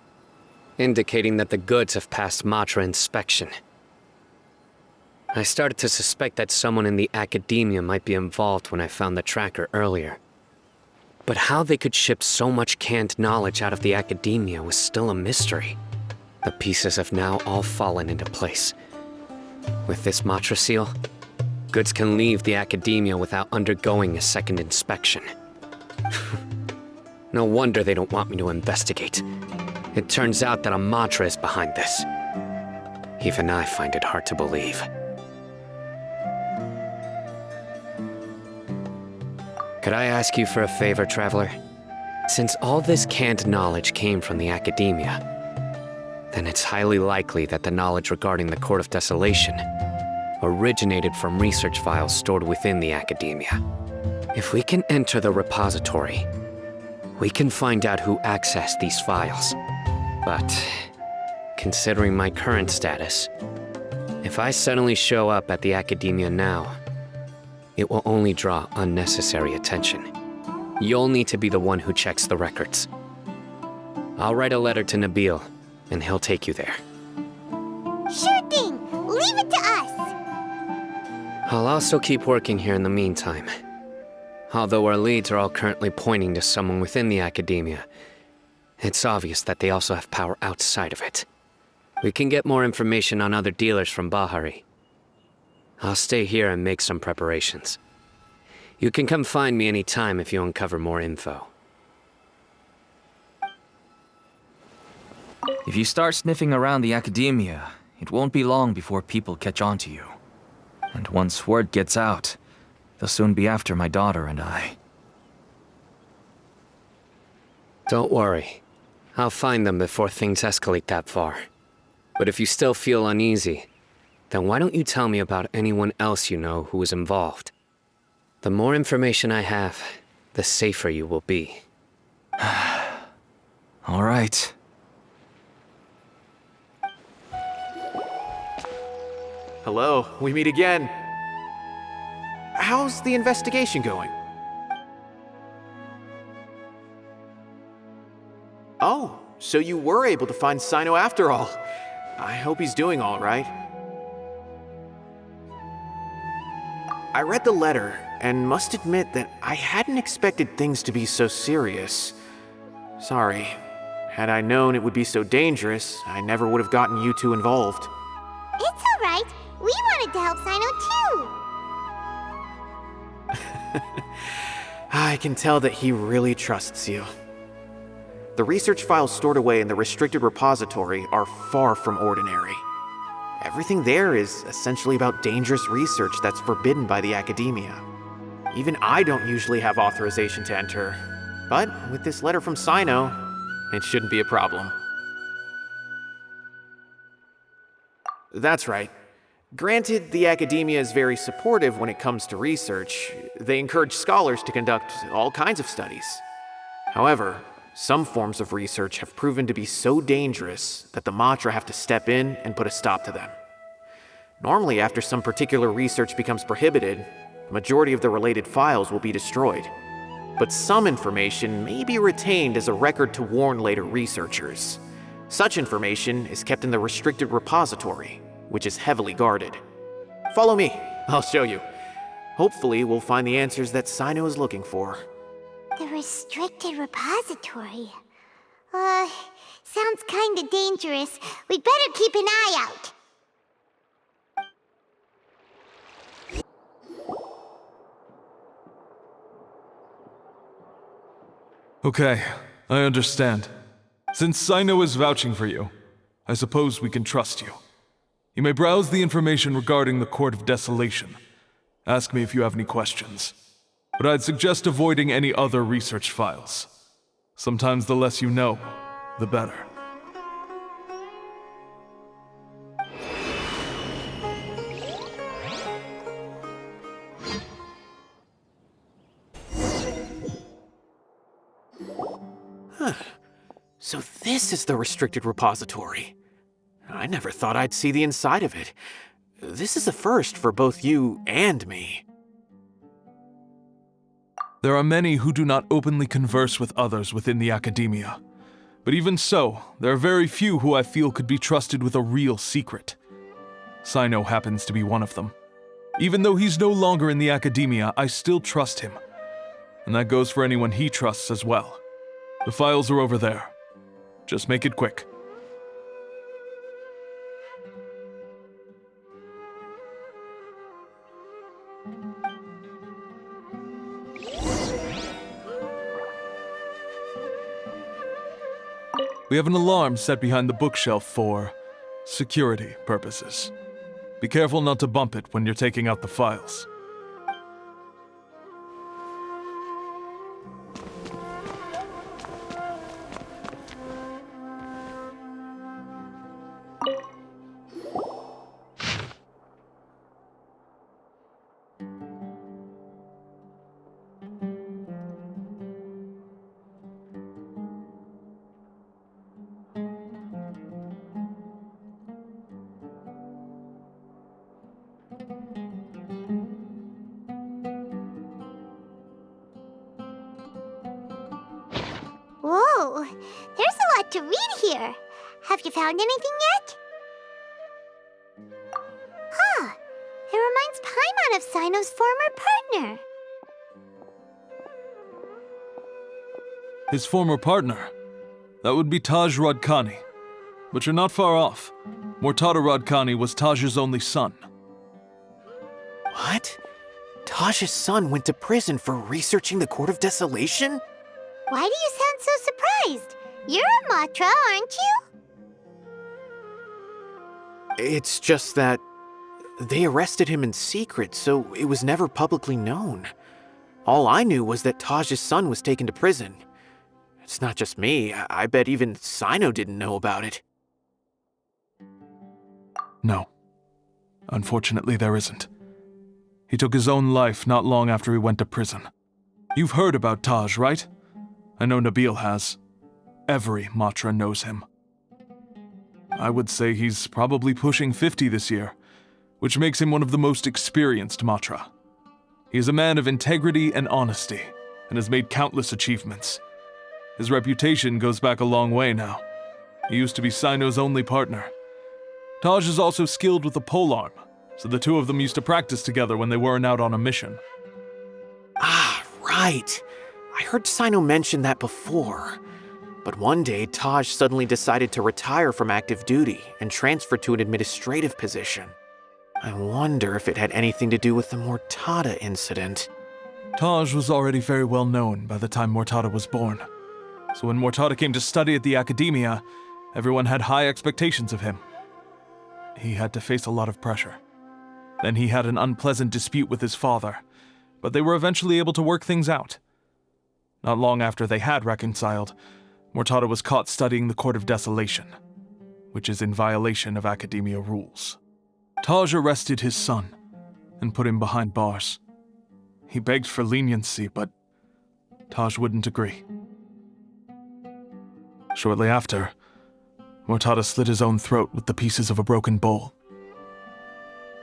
indicating that the goods have passed matr inspection. I started to suspect that someone in the academia might be involved when I found the tracker earlier. But how they could ship so much canned knowledge out of the academia was still a mystery. The pieces have now all fallen into place. With this matr seal, goods can leave the academia without undergoing a second inspection. No wonder they don't want me to investigate. It turns out that a matr is behind this. Even I find it hard to believe. Could I ask you for a favor, Traveler? Since all this canned knowledge came from the academia, then it's highly likely that the knowledge regarding the Court of Desolation originated from research files stored within the academia. If we can enter the repository, we can find out who accessed these files. But, considering my current status, if I suddenly show up at the academia now, it will only draw unnecessary attention. You'll need to be the one who checks the records. I'll write a letter to Nabil, and he'll take you there. Sure thing! Leave it to us! I'll also keep working here in the meantime. Although our leads are all currently pointing to someone within the academia, it's obvious that they also have power outside of it. We can get more information on other dealers from Bahari. I'll stay here and make some preparations. You can come find me anytime if you uncover more info. If you start sniffing around the academia, it won't be long before people catch on to you. And once word gets out, they'll soon be after my daughter and I. Don't worry. I'll find them before things escalate that far. But if you still feel uneasy, then why don't you tell me about anyone else you know who is involved? The more information I have, the safer you will be. All right. Hello, we meet again. How's the investigation going? Oh, so you were able to find Sino after all. I hope he's doing all right. I read the letter and must admit that I hadn't expected things to be so serious. Sorry. Had I known it would be so dangerous, I never would have gotten you two involved. It's all right. We wanted to help Sino too. I can tell that he really trusts you. The research files stored away in the restricted repository are far from ordinary. Everything there is essentially about dangerous research that's forbidden by the academia. Even I don't usually have authorization to enter. But with this letter from Sino, it shouldn't be a problem. That's right. Granted, the academia is very supportive when it comes to research. They encourage scholars to conduct all kinds of studies. However, some forms of research have proven to be so dangerous that the matra have to step in and put a stop to them. Normally, after some particular research becomes prohibited, the majority of the related files will be destroyed. But some information may be retained as a record to warn later researchers. Such information is kept in the restricted repository, which is heavily guarded. Follow me, I'll show you. Hopefully, we'll find the answers that Sino is looking for. The restricted repository. Sounds kinda dangerous. We'd better keep an eye out. Okay, I understand. Since Sino is vouching for you, I suppose we can trust you. You may browse the information regarding the Court of Desolation. Ask me if you have any questions. But I'd suggest avoiding any other research files. Sometimes the less you know, the better. So this is the restricted repository. I never thought I'd see the inside of it. This is a first for both you and me. There are many who do not openly converse with others within the academia. But even so, there are very few who I feel could be trusted with a real secret. Sino happens to be one of them. Even though he's no longer in the academia, I still trust him. And that goes for anyone he trusts as well. The files are over there. Just make it quick. We have an alarm set behind the bookshelf for security purposes. Be careful not to bump it when you're taking out the files. Whoa, there's a lot to read here. Have you found anything yet? Huh, it reminds Paimon of Sino's former partner. His former partner? That would be Taj Radkani. But you're not far off. Mortada Radkani was Taj's only son. What? Taj's son went to prison for researching the Court of Desolation? Why do you sound so surprised? You're a matra, aren't you? It's just that they arrested him in secret, so it was never publicly known. All I knew was that Taj's son was taken to prison. It's not just me. I bet even Sino didn't know about it. No. Unfortunately, there isn't. He took his own life not long after he went to prison. You've heard about Taj, right? I know Nabil has. Every matra knows him. I would say he's probably pushing 50 this year, which makes him one of the most experienced matra. He is a man of integrity and honesty, and has made countless achievements. His reputation goes back a long way now. He used to be Sino's only partner. Taj is also skilled with the polearm, so the two of them used to practice together when they weren't out on a mission. Ah, right. I heard Sino mention that before. But one day, Taj suddenly decided to retire from active duty and transfer to an administrative position. I wonder if it had anything to do with the Mortada incident. Taj was already very well known by the time Mortada was born. So when Mortada came to study at the academia, everyone had high expectations of him. He had to face a lot of pressure. Then he had an unpleasant dispute with his father, but they were eventually able to work things out. Not long after they had reconciled, Mortada was caught studying the Court of Desolation, which is in violation of Academia rules. Taj arrested his son and put him behind bars. He begged for leniency, but Taj wouldn't agree. Shortly after, Mortada slit his own throat with the pieces of a broken bowl.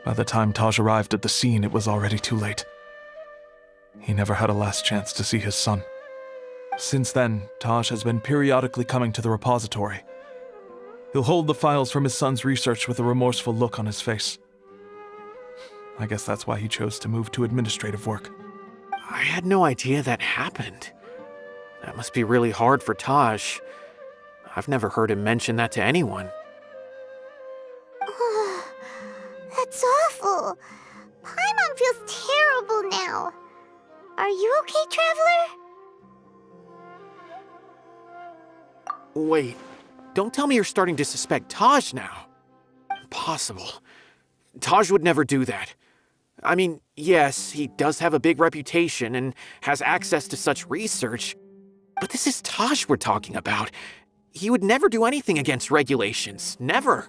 By the time Taj arrived at the scene, it was already too late. He never had a last chance to see his son. Since then, Taj has been periodically coming to the repository. He'll hold the files from his son's research with a remorseful look on his face. I guess that's why he chose to move to administrative work. I had no idea that happened. That must be really hard for Taj. I've never heard him mention that to anyone. That's awful. Paimon feels terrible now. Are you okay, Traveler? Wait, don't tell me you're starting to suspect Taj now. Impossible. Taj would never do that. I mean, yes, he does have a big reputation and has access to such research, but this is Taj we're talking about. He would never do anything against regulations. Never.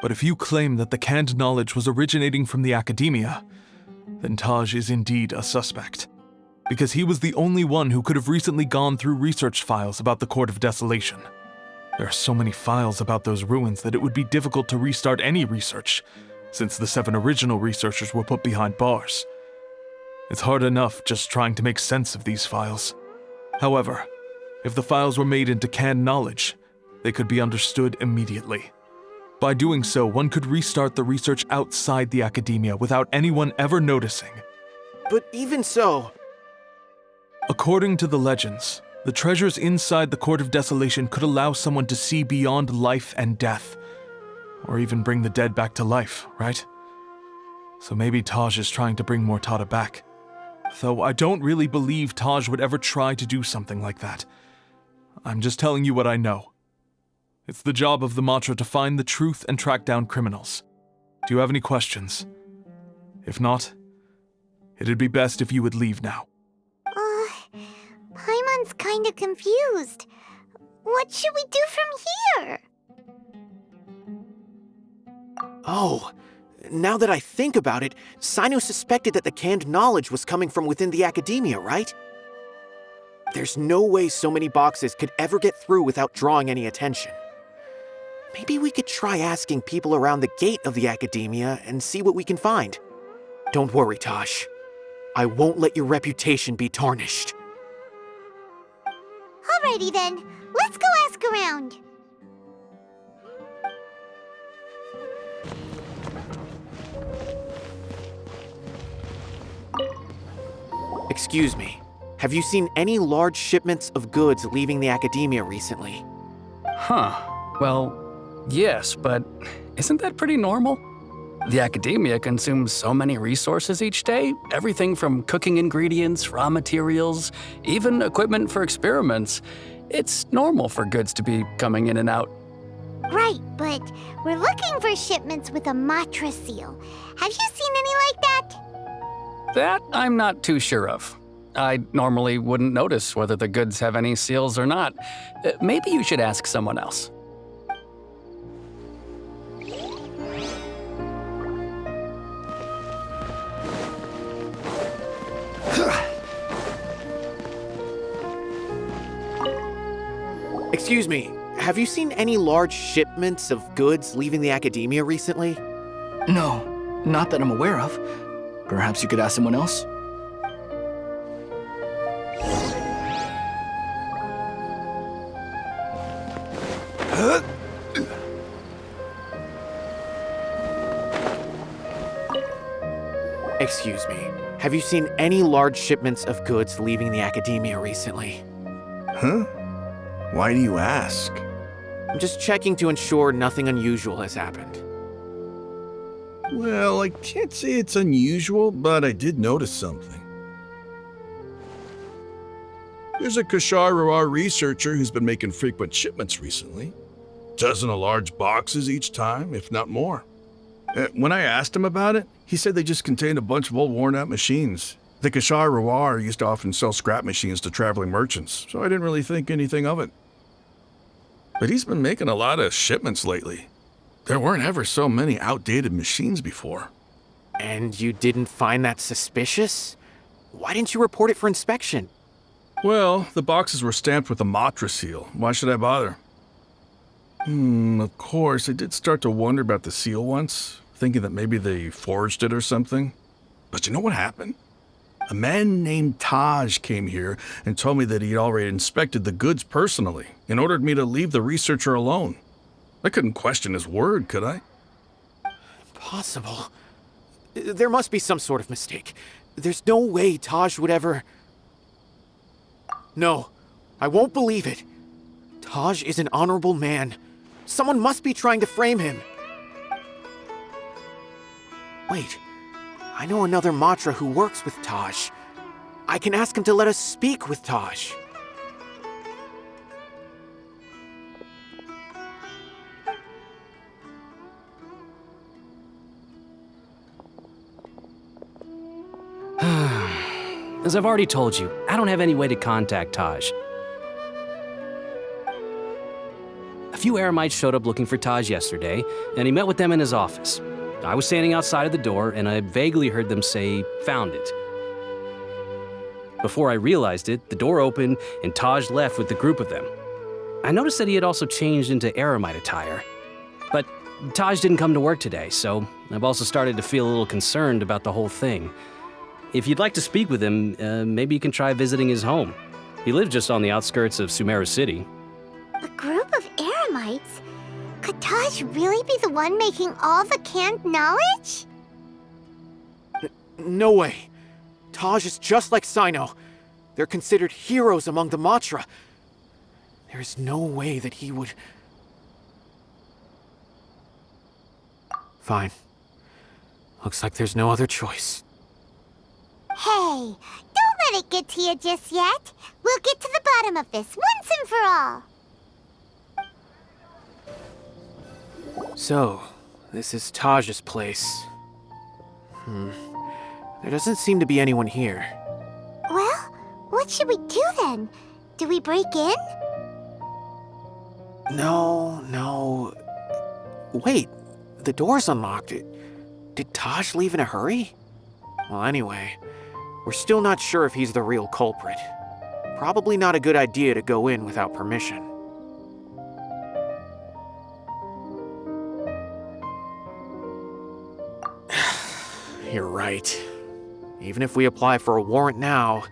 But if you claim that the canned knowledge was originating from the Academia, then Taj is indeed a suspect. Because he was the only one who could have recently gone through research files about the Court of Desolation. There are so many files about those ruins that it would be difficult to restart any research, since the 7 original researchers were put behind bars. It's hard enough just trying to make sense of these files. However, if the files were made into canned knowledge, they could be understood immediately. By doing so, one could restart the research outside the Academia without anyone ever noticing. But even so... According to the legends, the treasures inside the Court of Desolation could allow someone to see beyond life and death, or even bring the dead back to life, right? So maybe Taj is trying to bring Mortada back. Though I don't really believe Taj would ever try to do something like that. I'm just telling you what I know. It's the job of the matr to find the truth and track down criminals. Do you have any questions? If not, it'd be best if you would leave now. Paimon's kinda confused. What should we do from here? Oh, now that I think about it, Sino suspected that the canned knowledge was coming from within the Academia, right? There's no way so many boxes could ever get through without drawing any attention. Maybe we could try asking people around the gate of the Academia and see what we can find. Don't worry, Taj. I won't let your reputation be tarnished. Alrighty then, let's go ask around. Excuse me, have you seen any large shipments of goods leaving the Academia recently? Huh. Well, yes, but isn't that pretty normal? The Academia consumes so many resources each day, everything from cooking ingredients, raw materials, even equipment for experiments. It's normal for goods to be coming in and out. Right, but we're looking for shipments with a matr seal. Have you seen any like that? That I'm not too sure of. I normally wouldn't notice whether the goods have any seals or not. Maybe you should ask someone else. Excuse me, have you seen any large shipments of goods leaving the Academia recently? No, not that I'm aware of. Perhaps you could ask someone else? Excuse me, have you seen any large shipments of goods leaving the Academia recently? Huh? Why do you ask? I'm just checking to ensure nothing unusual has happened. Well, I can't say it's unusual, but I did notice something. There's a Kashar researcher who's been making frequent shipments recently. Dozen of large boxes each time, if not more. When I asked him about it, he said they just contained a bunch of old worn-out machines. The Kashar used to often sell scrap machines to traveling merchants, so I didn't really think anything of it. But he's been making a lot of shipments lately. There weren't ever so many outdated machines before. And you didn't find that suspicious? Why didn't you report it for inspection? Well, the boxes were stamped with a matr seal. Why should I bother? Of course, I did start to wonder about the seal once, thinking that maybe they forged it or something. But you know what happened? A man named Taj came here and told me that he'd already inspected the goods personally and ordered me to leave the researcher alone. I couldn't question his word, could I? Impossible. There must be some sort of mistake. There's no way Taj would ever... No, I won't believe it. Taj is an honorable man. Someone must be trying to frame him. Wait, I know another matra who works with Taj. I can ask him to let us speak with Taj. As I've already told you, I don't have any way to contact Taj. A few Eremites showed up looking for Taj yesterday, and he met with them in his office. I was standing outside of the door, and I vaguely heard them say, "Found it." Before I realized it, the door opened, and Taj left with the group of them. I noticed that he had also changed into Eremite attire. But Taj didn't come to work today, so I've also started to feel a little concerned about the whole thing. If you'd like to speak with him, maybe you can try visiting his home. He lives just on the outskirts of Sumeru City. A group of Eremites? Could Taj really be the one making all the canned knowledge? No way. Taj is just like Sino. They're considered heroes among the Matra. There is no way that he would... Fine. Looks like there's no other choice. Hey, don't let it get to you just yet. We'll get to the bottom of this once and for all. So, this is Taj's place. There doesn't seem to be anyone here. Well, what should we do then? Do we break in? No. Wait, the door's unlocked. Did Taj leave in a hurry? Well, anyway, we're still not sure if he's the real culprit. Probably not a good idea to go in without permission. You're right. Even if we apply for a warrant now,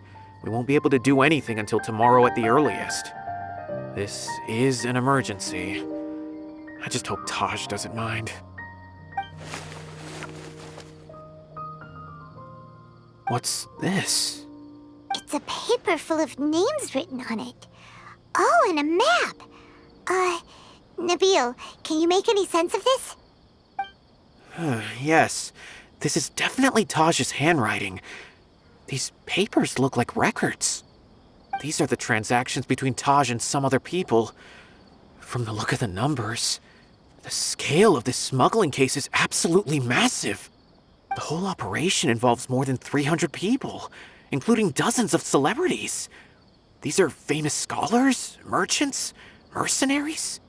we won't be able to do anything until tomorrow at the earliest. This is an emergency. I just hope Taj doesn't mind. What's this? It's a paper full of names written on it. Oh, and a map. Nabil, can you make any sense of this? Yes, this is definitely Taj's handwriting. These papers look like records. These are the transactions between Taj and some other people. From the look of the numbers, the scale of this smuggling case is absolutely massive. The whole operation involves more than 300 people, including dozens of celebrities. These are famous scholars, merchants, mercenaries.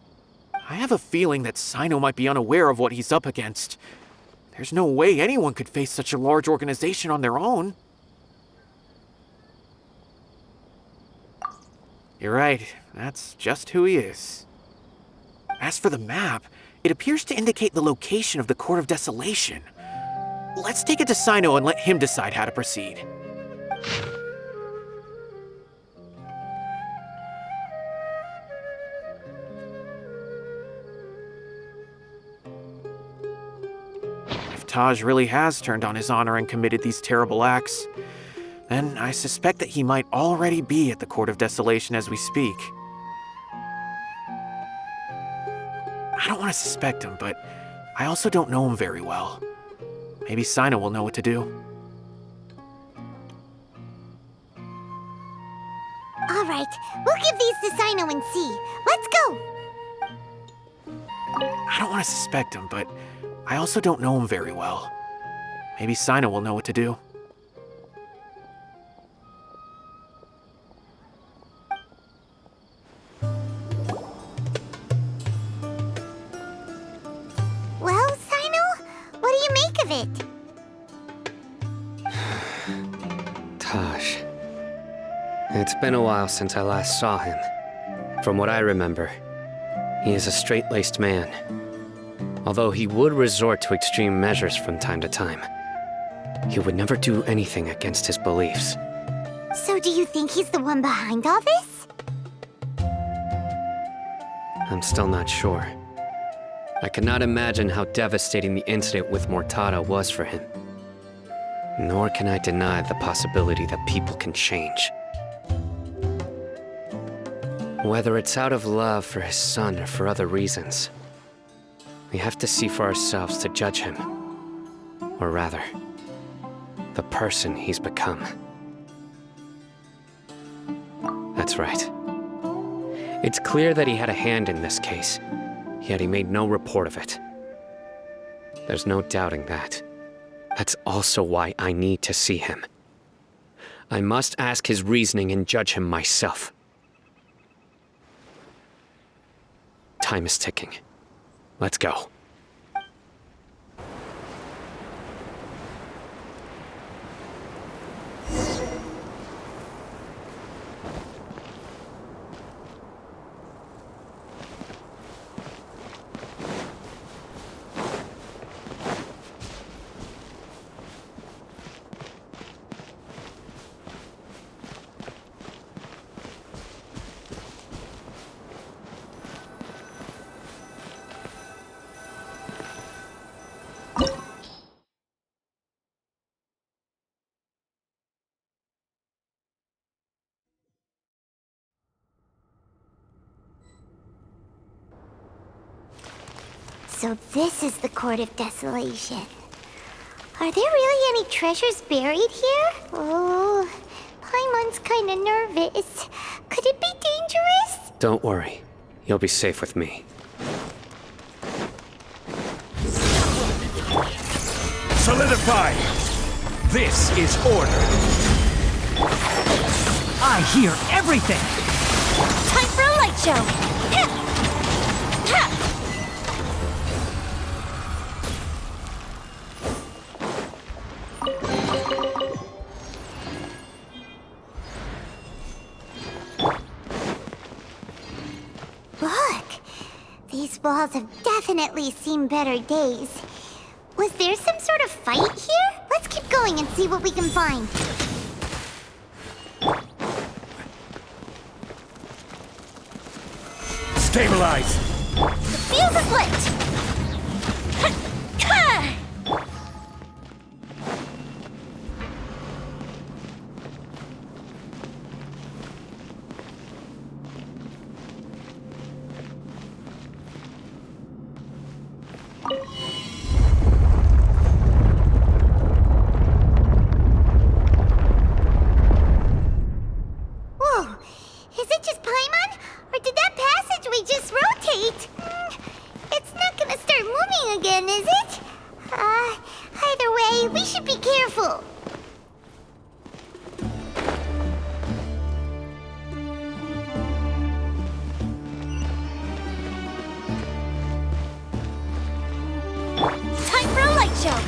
I have a feeling that Sino might be unaware of what he's up against. There's no way anyone could face such a large organization on their own. You're right, that's just who he is. As for the map, it appears to indicate the location of the Court of Desolation. Let's take it to Sino and let him decide how to proceed. If Taj really has turned on his honor and committed these terrible acts, then I suspect that he might already be at the Court of Desolation as we speak. I don't want to suspect him, but I also don't know him very well. Maybe Sino will know what to do. All right, we'll give these to Sino and see. Let's go! I don't want to suspect him, but I also don't know him very well. Maybe Sino will know what to do. it. Taj. It's been a while since I last saw him. From what I remember, he is a straight-laced man. Although he would resort to extreme measures from time to time, he would never do anything against his beliefs. So do you think he's the one behind all this? I'm still not sure. I cannot imagine how devastating the incident with Mortada was for him. Nor can I deny the possibility that people can change. Whether it's out of love for his son or for other reasons, we have to see for ourselves to judge him. Or rather, the person he's become. That's right. It's clear that he had a hand in this case, yet he made no report of it. There's no doubting that. That's also why I need to see him. I must ask his reasoning and judge him myself. Time is ticking. Let's go. So this is the Court of Desolation. Are there really any treasures buried here? Oh, Paimon's kinda nervous. Could it be dangerous? Don't worry. You'll be safe with me. Solidify! This is order. I hear everything! Time for a light show! Look! These walls have definitely seen better days. Was there some sort of fight here? Let's keep going and see what we can find. Stabilize! The fuse is lit! Whoa! Is it just Paimon? Or did that passageway just rotate? It's not gonna start moving again, is it? Either way, we should be careful. Time for a light show!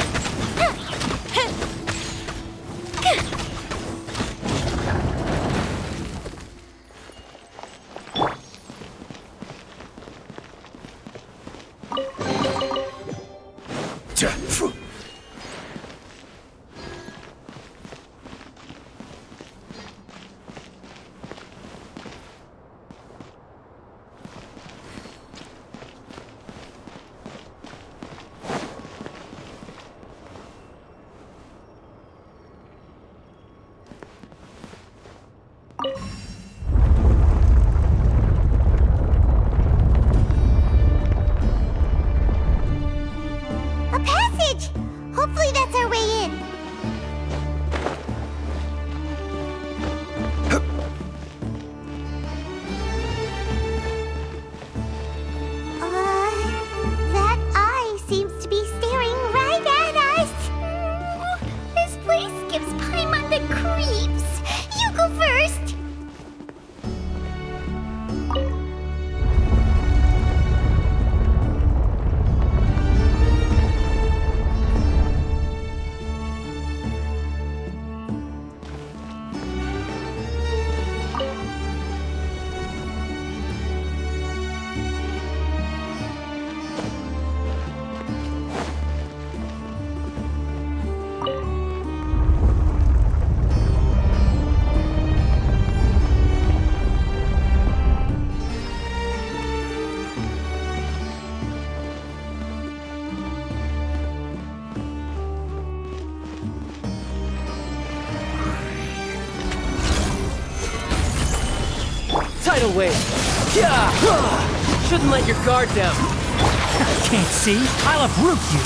A passage! Hopefully that's our way in. That eye seems to be staring right at us. This place gives Paimon the creeps. You go first. tidal wave. Shouldn't let your guard down. Can't see? I'll uproot you.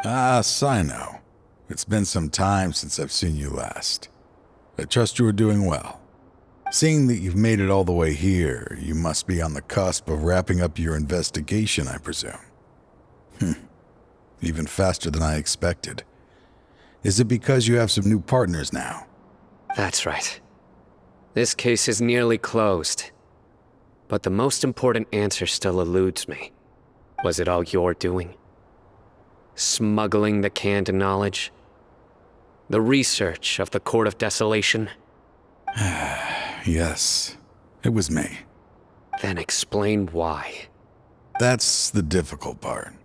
Ah, Sino. It's been some time since I've seen you last. I trust you are doing well. Seeing that you've made it all the way here, you must be on the cusp of wrapping up your investigation, I presume. Even faster than I expected. Is it because you have some new partners now? That's right. This case is nearly closed. But the most important answer still eludes me. Was it all your doing? Smuggling the canned knowledge? The research of the Court of Desolation? Yes, it was me. Then explain why. That's the difficult part.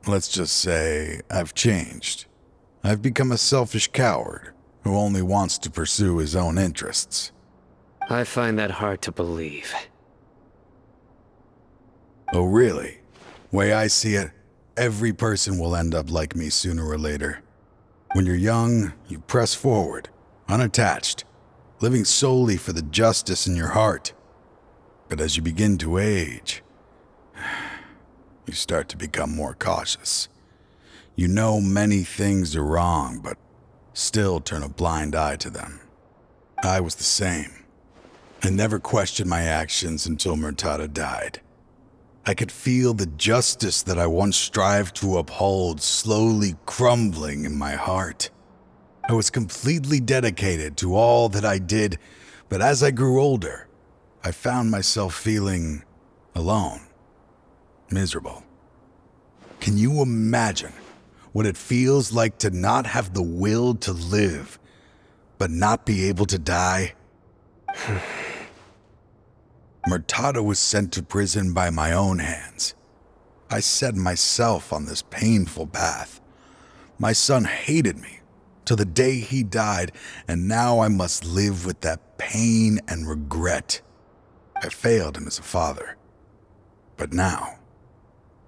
Let's just say I've changed. I've become a selfish coward who only wants to pursue his own interests. I find that hard to believe. Oh, really? Way I see it, every person will end up like me sooner or later. When you're young, you press forward, unattached, living solely for the justice in your heart. But as you begin to age, you start to become more cautious. You know many things are wrong, but still turn a blind eye to them. I was the same. I never questioned my actions until Murtada died. I could feel the justice that I once strived to uphold slowly crumbling in my heart. I was completely dedicated to all that I did, but as I grew older, I found myself feeling alone, miserable. Can you imagine what it feels like to not have the will to live, but not be able to die? Murtada was sent to prison by my own hands. I set myself on this painful path. My son hated me till the day he died, and now I must live with that pain and regret. I failed him as a father. But now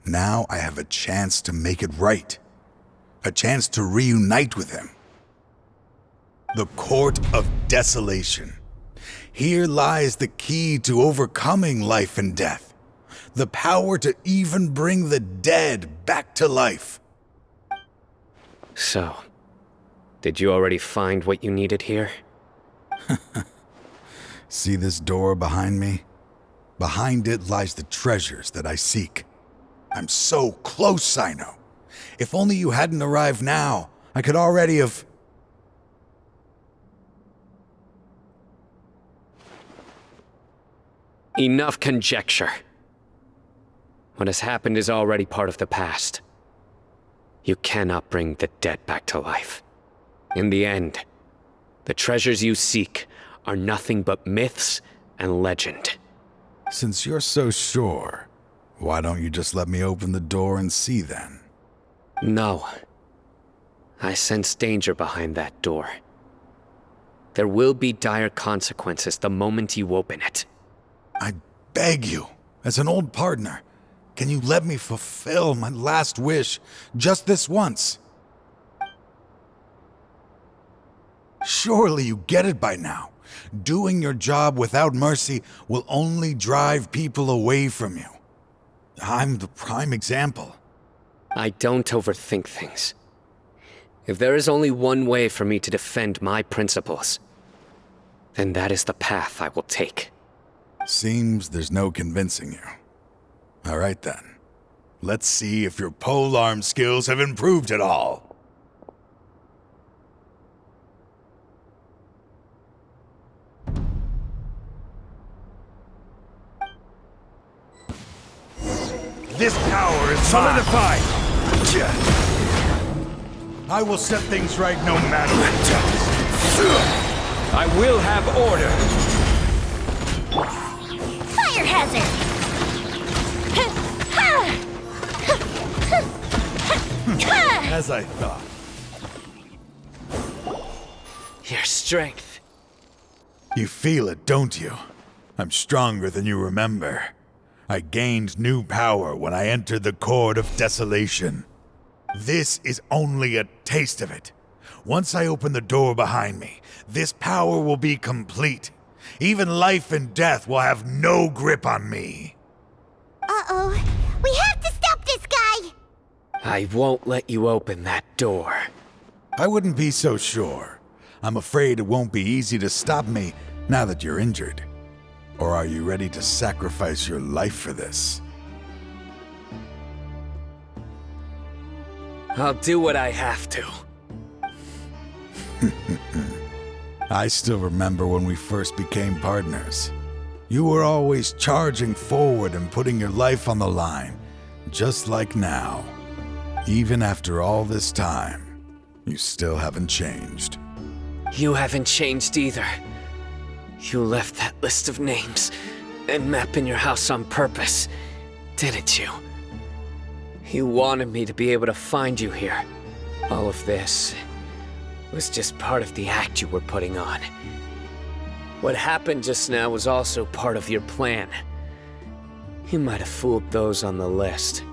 I have a chance to make it right. A chance to reunite with him. The Court of Desolation. Here lies the key to overcoming life and death. The power to even bring the dead back to life. So, did you already find what you needed here? See this door behind me? Behind it lies the treasures that I seek. I'm so close, Sino. If only you hadn't arrived now, I could already have... Enough conjecture. What has happened is already part of the past. You cannot bring the dead back to life. In the end, the treasures you seek are nothing but myths and legend. Since you're so sure, why don't you just let me open the door and see then? No. I sense danger behind that door. There will be dire consequences the moment you open it. I beg you, as an old partner, can you let me fulfill my last wish just this once? Surely you get it by now. Doing your job without mercy will only drive people away from you. I'm the prime example. I don't overthink things. If there is only one way for me to defend my principles, then that is the path I will take. Seems there's no convincing you. All right then. Let's see if your polearm skills have improved at all. This power is solidified! I will set things right no matter what does. I will have order. Fire hazard! As I thought. Your strength. You feel it, don't you? I'm stronger than you remember. I gained new power when I entered the Court of Desolation. This is only a taste of it. Once I open the door behind me, this power will be complete. Even life and death will have no grip on me. Uh-oh. We have to stop this guy! I won't let you open that door. I wouldn't be so sure. I'm afraid it won't be easy to stop me now that you're injured. Or are you ready to sacrifice your life for this? I'll do what I have to. I still remember when we first became partners. You were always charging forward and putting your life on the line, just like now. Even after all this time, you still haven't changed. You haven't changed either. You left that list of names and map in your house on purpose, didn't you? You wanted me to be able to find you here. All of this was just part of the act you were putting on. What happened just now was also part of your plan. You might have fooled those on the list,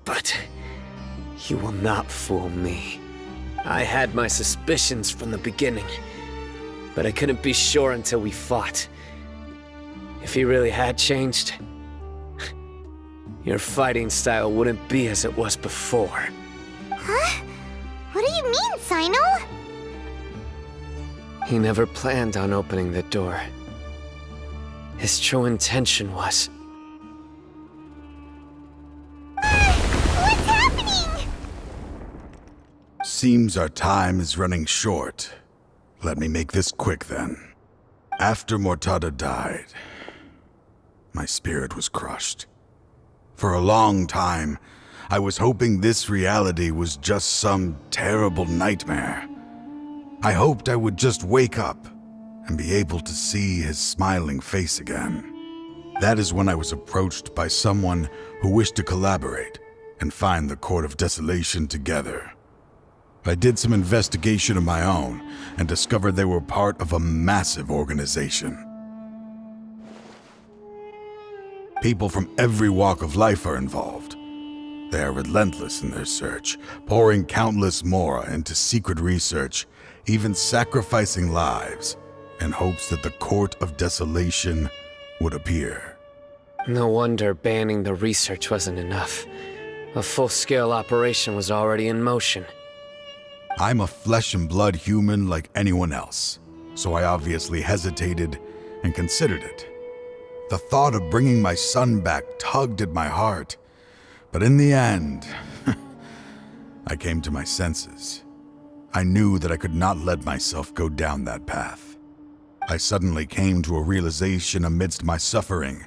but you will not fool me. I had my suspicions from the beginning, but I couldn't be sure until we fought. If he really had changed, your fighting style wouldn't be as it was before. Huh? What do you mean, Sino? He never planned on opening the door. His true intention was... What's happening? Seems our time is running short. Let me make this quick then. After Mortada died, my spirit was crushed. For a long time, I was hoping this reality was just some terrible nightmare. I hoped I would just wake up and be able to see his smiling face again. That is when I was approached by someone who wished to collaborate and find the Court of Desolation together. I did some investigation of my own and discovered they were part of a massive organization. People from every walk of life are involved. They are relentless in their search, pouring countless mora into secret research, even sacrificing lives in hopes that the Court of Desolation would appear. No wonder banning the research wasn't enough. A full-scale operation was already in motion. I'm a flesh and blood human like anyone else, so I obviously hesitated and considered it. The thought of bringing my son back tugged at my heart, but in the end, I came to my senses. I knew that I could not let myself go down that path. I suddenly came to a realization amidst my suffering.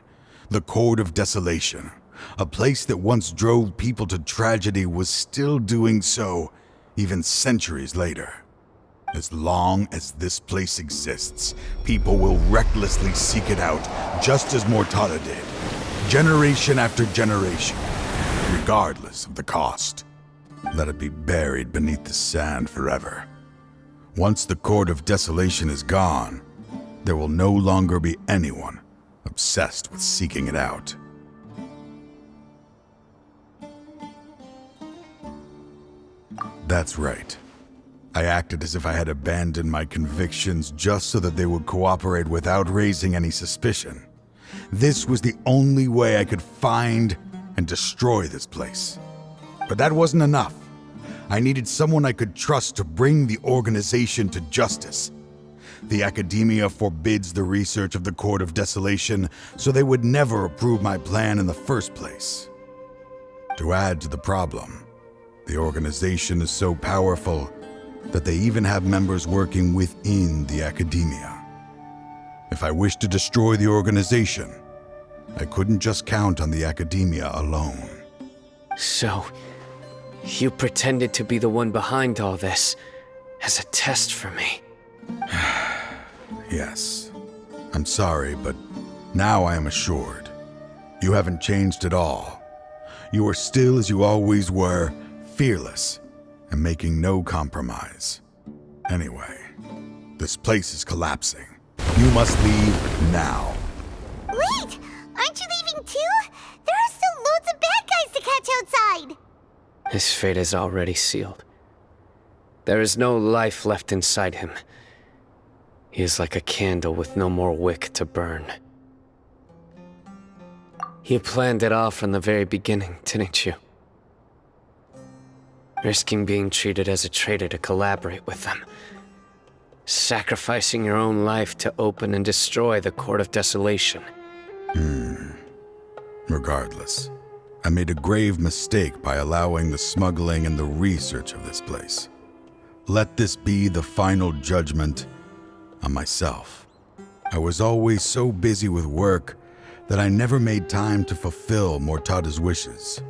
The Court of Desolation, a place that once drove people to tragedy, was still doing so, even centuries later. As long as this place exists, people will recklessly seek it out, just as Mortada did, generation after generation, regardless of the cost. Let it be buried beneath the sand forever. Once the Court of Desolation is gone, there will no longer be anyone obsessed with seeking it out. That's right. I acted as if I had abandoned my convictions just so that they would cooperate without raising any suspicion. This was the only way I could find and destroy this place. But that wasn't enough. I needed someone I could trust to bring the organization to justice. The academia forbids the research of the Court of Desolation, so they would never approve my plan in the first place. To add to the problem, the organization is so powerful that they even have members working within the academia. If I wish to destroy the organization, I couldn't just count on the academia alone. So, you pretended to be the one behind all this as a test for me. Yes. I'm sorry, but now I am assured. You haven't changed at all. You are still as you always were, fearless, and making no compromise. Anyway, this place is collapsing. You must leave now. Wait! Aren't you leaving too? There are still loads of bad guys to catch outside! His fate is already sealed. There is no life left inside him. He is like a candle with no more wick to burn. You planned it all from the very beginning, didn't you? Risking being treated as a traitor to collaborate with them. Sacrificing your own life to open and destroy the Court of Desolation. Regardless, I made a grave mistake by allowing the smuggling and the research of this place. Let this be the final judgment on myself. I was always so busy with work that I never made time to fulfill Mortada's wishes.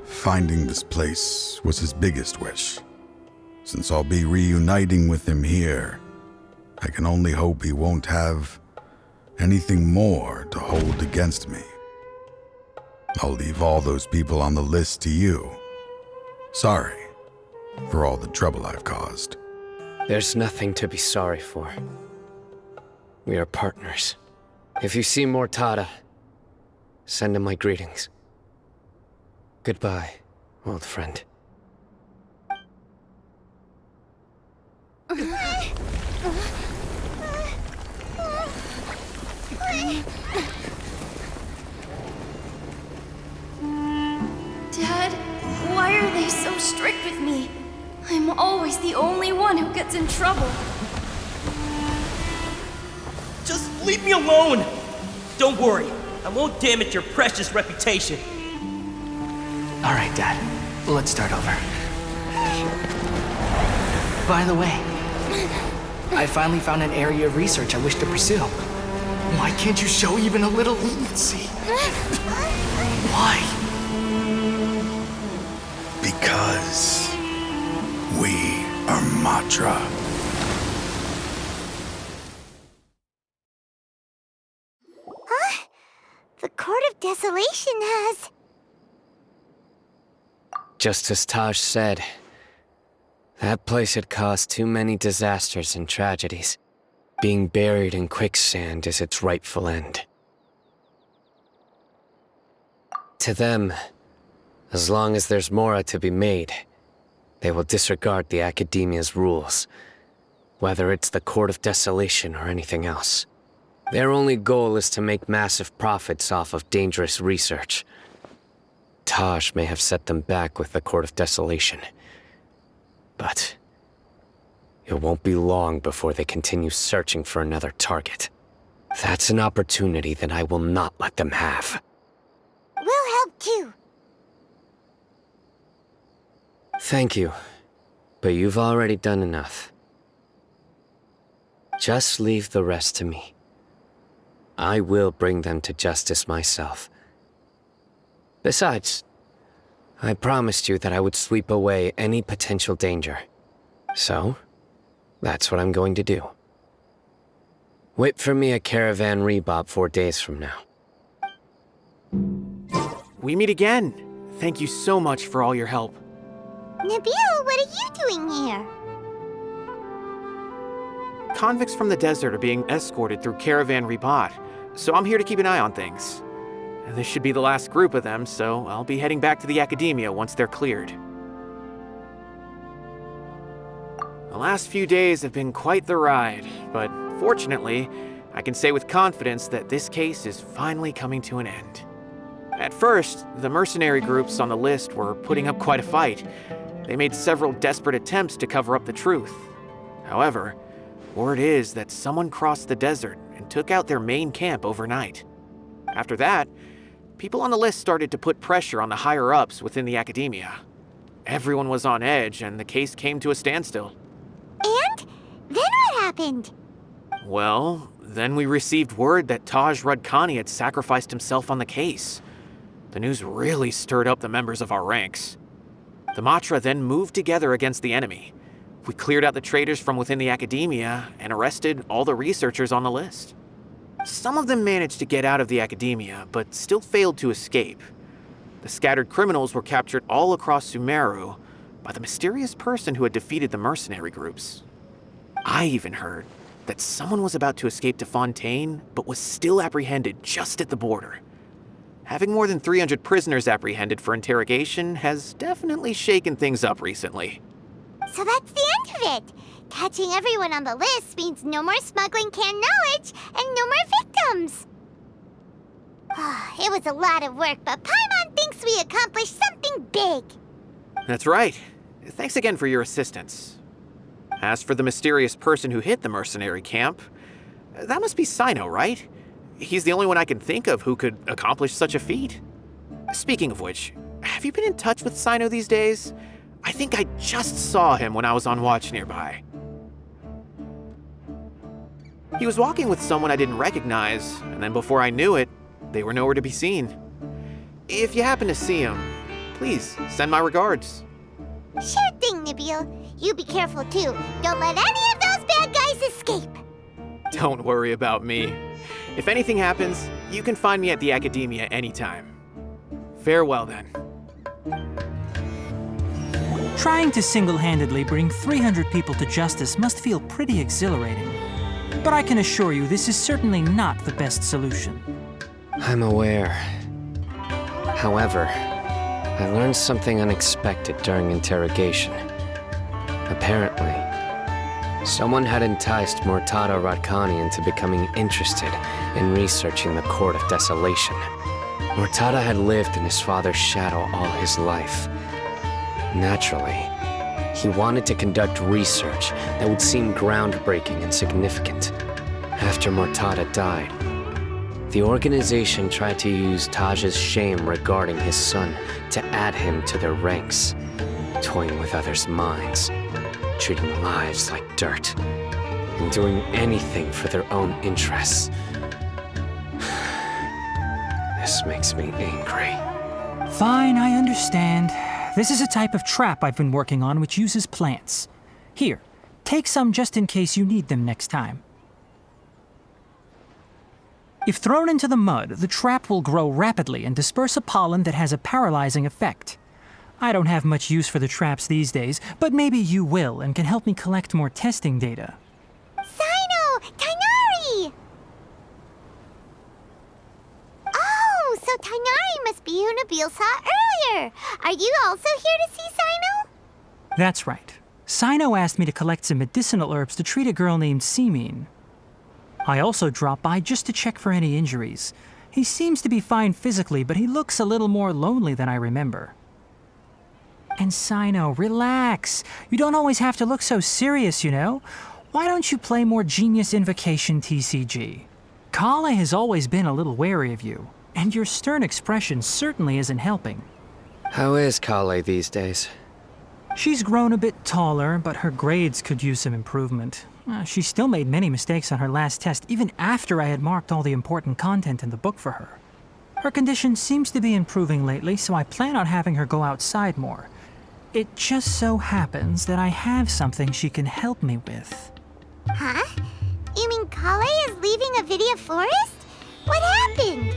Finding this place was his biggest wish. Since I'll be reuniting with him here, I can only hope he won't have anything more to hold against me. I'll leave all those people on the list to you. Sorry for all the trouble I've caused. There's nothing to be sorry for. We are partners. If you see Mortada, send him my greetings. Goodbye, old friend. Dad, why are they so strict with me? I'm always the only one who gets in trouble. Just leave me alone! Don't worry, I won't damage your precious reputation. All right, Dad. Let's start over. By the way, I finally found an area of research I wish to pursue. Why can't you show even a little leniency? Why? Because we are Matra. Huh? The Court of Desolation has... Just as Taj said, that place had caused too many disasters and tragedies. Being buried in quicksand is its rightful end. To them, as long as there's more to be made, they will disregard the Academia's rules, whether it's the Court of Desolation or anything else. Their only goal is to make massive profits off of dangerous research. Taj may have set them back with the Court of Desolation, but it won't be long before they continue searching for another target. That's an opportunity that I will not let them have. We'll help too. Thank you, but you've already done enough. Just leave the rest to me. I will bring them to justice myself. Besides, I promised you that I would sweep away any potential danger. So, that's what I'm going to do. Wait for me at Caravan-ribat 4 days from now. We meet again. Thank you so much for all your help. Nabil, what are you doing here? Convicts from the desert are being escorted through Caravan-ribat, so I'm here to keep an eye on things. This should be the last group of them, so I'll be heading back to the Academia once they're cleared. The last few days have been quite the ride, but fortunately, I can say with confidence that this case is finally coming to an end. At first, the mercenary groups on the list were putting up quite a fight. They made several desperate attempts to cover up the truth. However, word is that someone crossed the desert and took out their main camp overnight. After that, people on the list started to put pressure on the higher-ups within the Academia. Everyone was on edge, and the case came to a standstill. And? Then what happened? Well, Then we received word that Taj Rudkani had sacrificed himself on the case. The news really stirred up the members of our ranks. The Matra then moved together against the enemy. We cleared out the traitors from within the academia and arrested all the researchers on the list. Some of them managed to get out of the academia, but still failed to escape. The scattered criminals were captured all across Sumeru by the mysterious person who had defeated the mercenary groups. I even heard that someone was about to escape to Fontaine, but was still apprehended just at the border. Having more than 300 prisoners apprehended for interrogation has definitely shaken things up recently. So that's the end of it. Catching everyone on the list means no more smuggling canned knowledge and no more victims. It was a lot of work, but Paimon thinks we accomplished something big. That's right. Thanks again for your assistance. As for the mysterious person who hit the mercenary camp, that must be Sino, right? He's the only one I can think of who could accomplish such a feat. Speaking of which, have you been in touch with Sino these days? I think I just saw him when I was on watch nearby. He was walking with someone I didn't recognize, and then before I knew it, they were nowhere to be seen. If you happen to see him, please send my regards. Sure thing, Nabil. You be careful too. Don't let any of those bad guys escape. Don't worry about me. If anything happens, you can find me at the academia anytime. Farewell then. Trying to single-handedly bring 300 people to justice must feel pretty exhilarating. But I can assure you this is certainly not the best solution. I'm aware. However, I learned something unexpected during interrogation. Apparently, someone had enticed Murtada Radkani into becoming interested in researching the Court of Desolation. Murtada had lived in his father's shadow all his life. Naturally, he wanted to conduct research that would seem groundbreaking and significant. After Murtada died, the organization tried to use Taj's shame regarding his son to add him to their ranks, toying with others' minds, treating lives like dirt, and doing anything for their own interests. This makes me angry. Fine, I understand. This is a type of trap I've been working on which uses plants. Here, take some just in case you need them next time. If thrown into the mud, the trap will grow rapidly and disperse a pollen that has a paralyzing effect. I don't have much use for the traps these days, but maybe you will and can help me collect more testing data. Sino! Tainari! Oh, so Tainari must be who Nabil saw earlier. Are you also here to see Sino? That's right. Sino asked me to collect some medicinal herbs to treat a girl named Simin. I also dropped by just to check for any injuries. He seems to be fine physically, but he looks a little more lonely than I remember. And Sino, relax. You don't always have to look so serious, you know? Why don't you play more Genius Invocation TCG? Kale has always been a little wary of you, and your stern expression certainly isn't helping. How is Kale these days? She's grown a bit taller, but her grades could use some improvement. She still made many mistakes on her last test, even after I had marked all the important content in the book for her. Her condition seems to be improving lately, so I plan on having her go outside more. It just so happens that I have something she can help me with. Huh? You mean Kale is leaving Avidia Forest? What happened?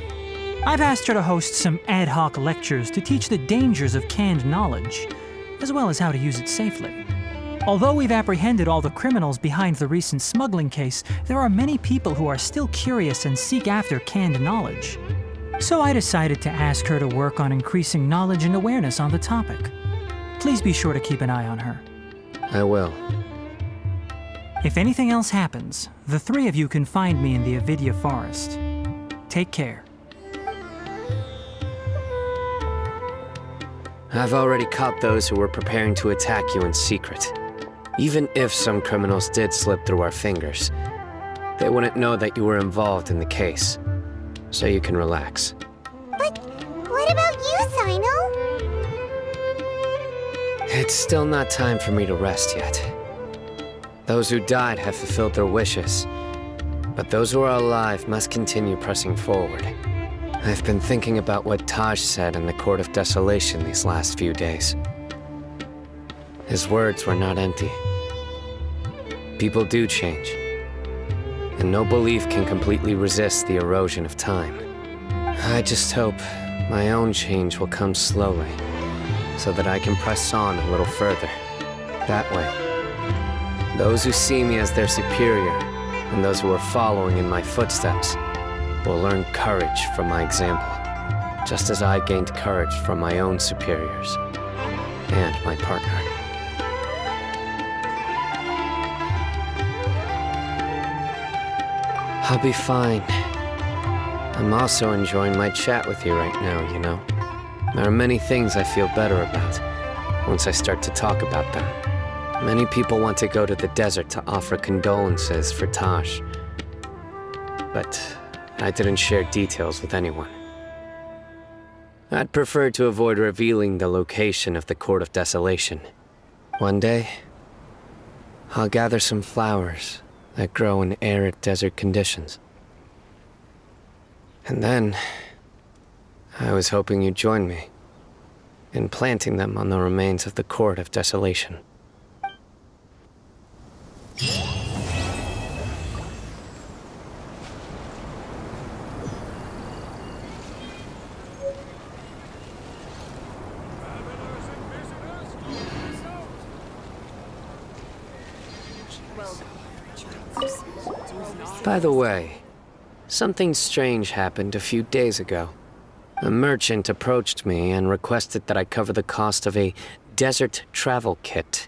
I've asked her to host some ad hoc lectures to teach the dangers of canned knowledge, as well as how to use it safely. Although we've apprehended all the criminals behind the recent smuggling case, there are many people who are still curious and seek after canned knowledge. So I decided to ask her to work on increasing knowledge and awareness on the topic. Please be sure to keep an eye on her. I will. If anything else happens, the three of you can find me in the Avidia Forest. Take care. I've already caught those who were preparing to attack you in secret. Even if some criminals did slip through our fingers, they wouldn't know that you were involved in the case. So you can relax. But what about you, Sino? It's still not time for me to rest yet. Those who died have fulfilled their wishes. But those who are alive must continue pressing forward. I've been thinking about what Taj said in the Court of Desolation these last few days. His words were not empty. People do change, and no belief can completely resist the erosion of time. I just hope my own change will come slowly, so that I can press on a little further. That way, those who see me as their superior, and those who are following in my footsteps, will learn courage from my example, just as I gained courage from my own superiors and my partner. I'll be fine. I'm also enjoying my chat with you right now, you know. There are many things I feel better about once I start to talk about them. Many people want to go to the desert to offer condolences for Taj, but I didn't share details with anyone. I'd prefer to avoid revealing the location of the Court of Desolation. One day, I'll gather some flowers that grow in arid desert conditions. And then, I was hoping you'd join me in planting them on the remains of the Court of Desolation. By the way, something strange happened a few days ago. A merchant approached me and requested that I cover the cost of a desert travel kit.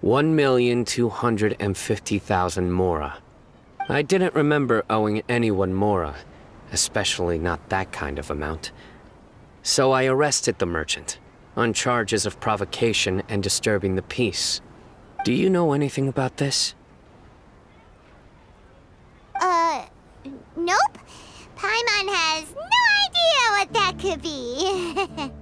1,250,000 mora. I didn't remember owing anyone mora, especially not that kind of amount. So I arrested the merchant, on charges of provocation and disturbing the peace. Do you know anything about this? Nope. Paimon has no idea what that could be.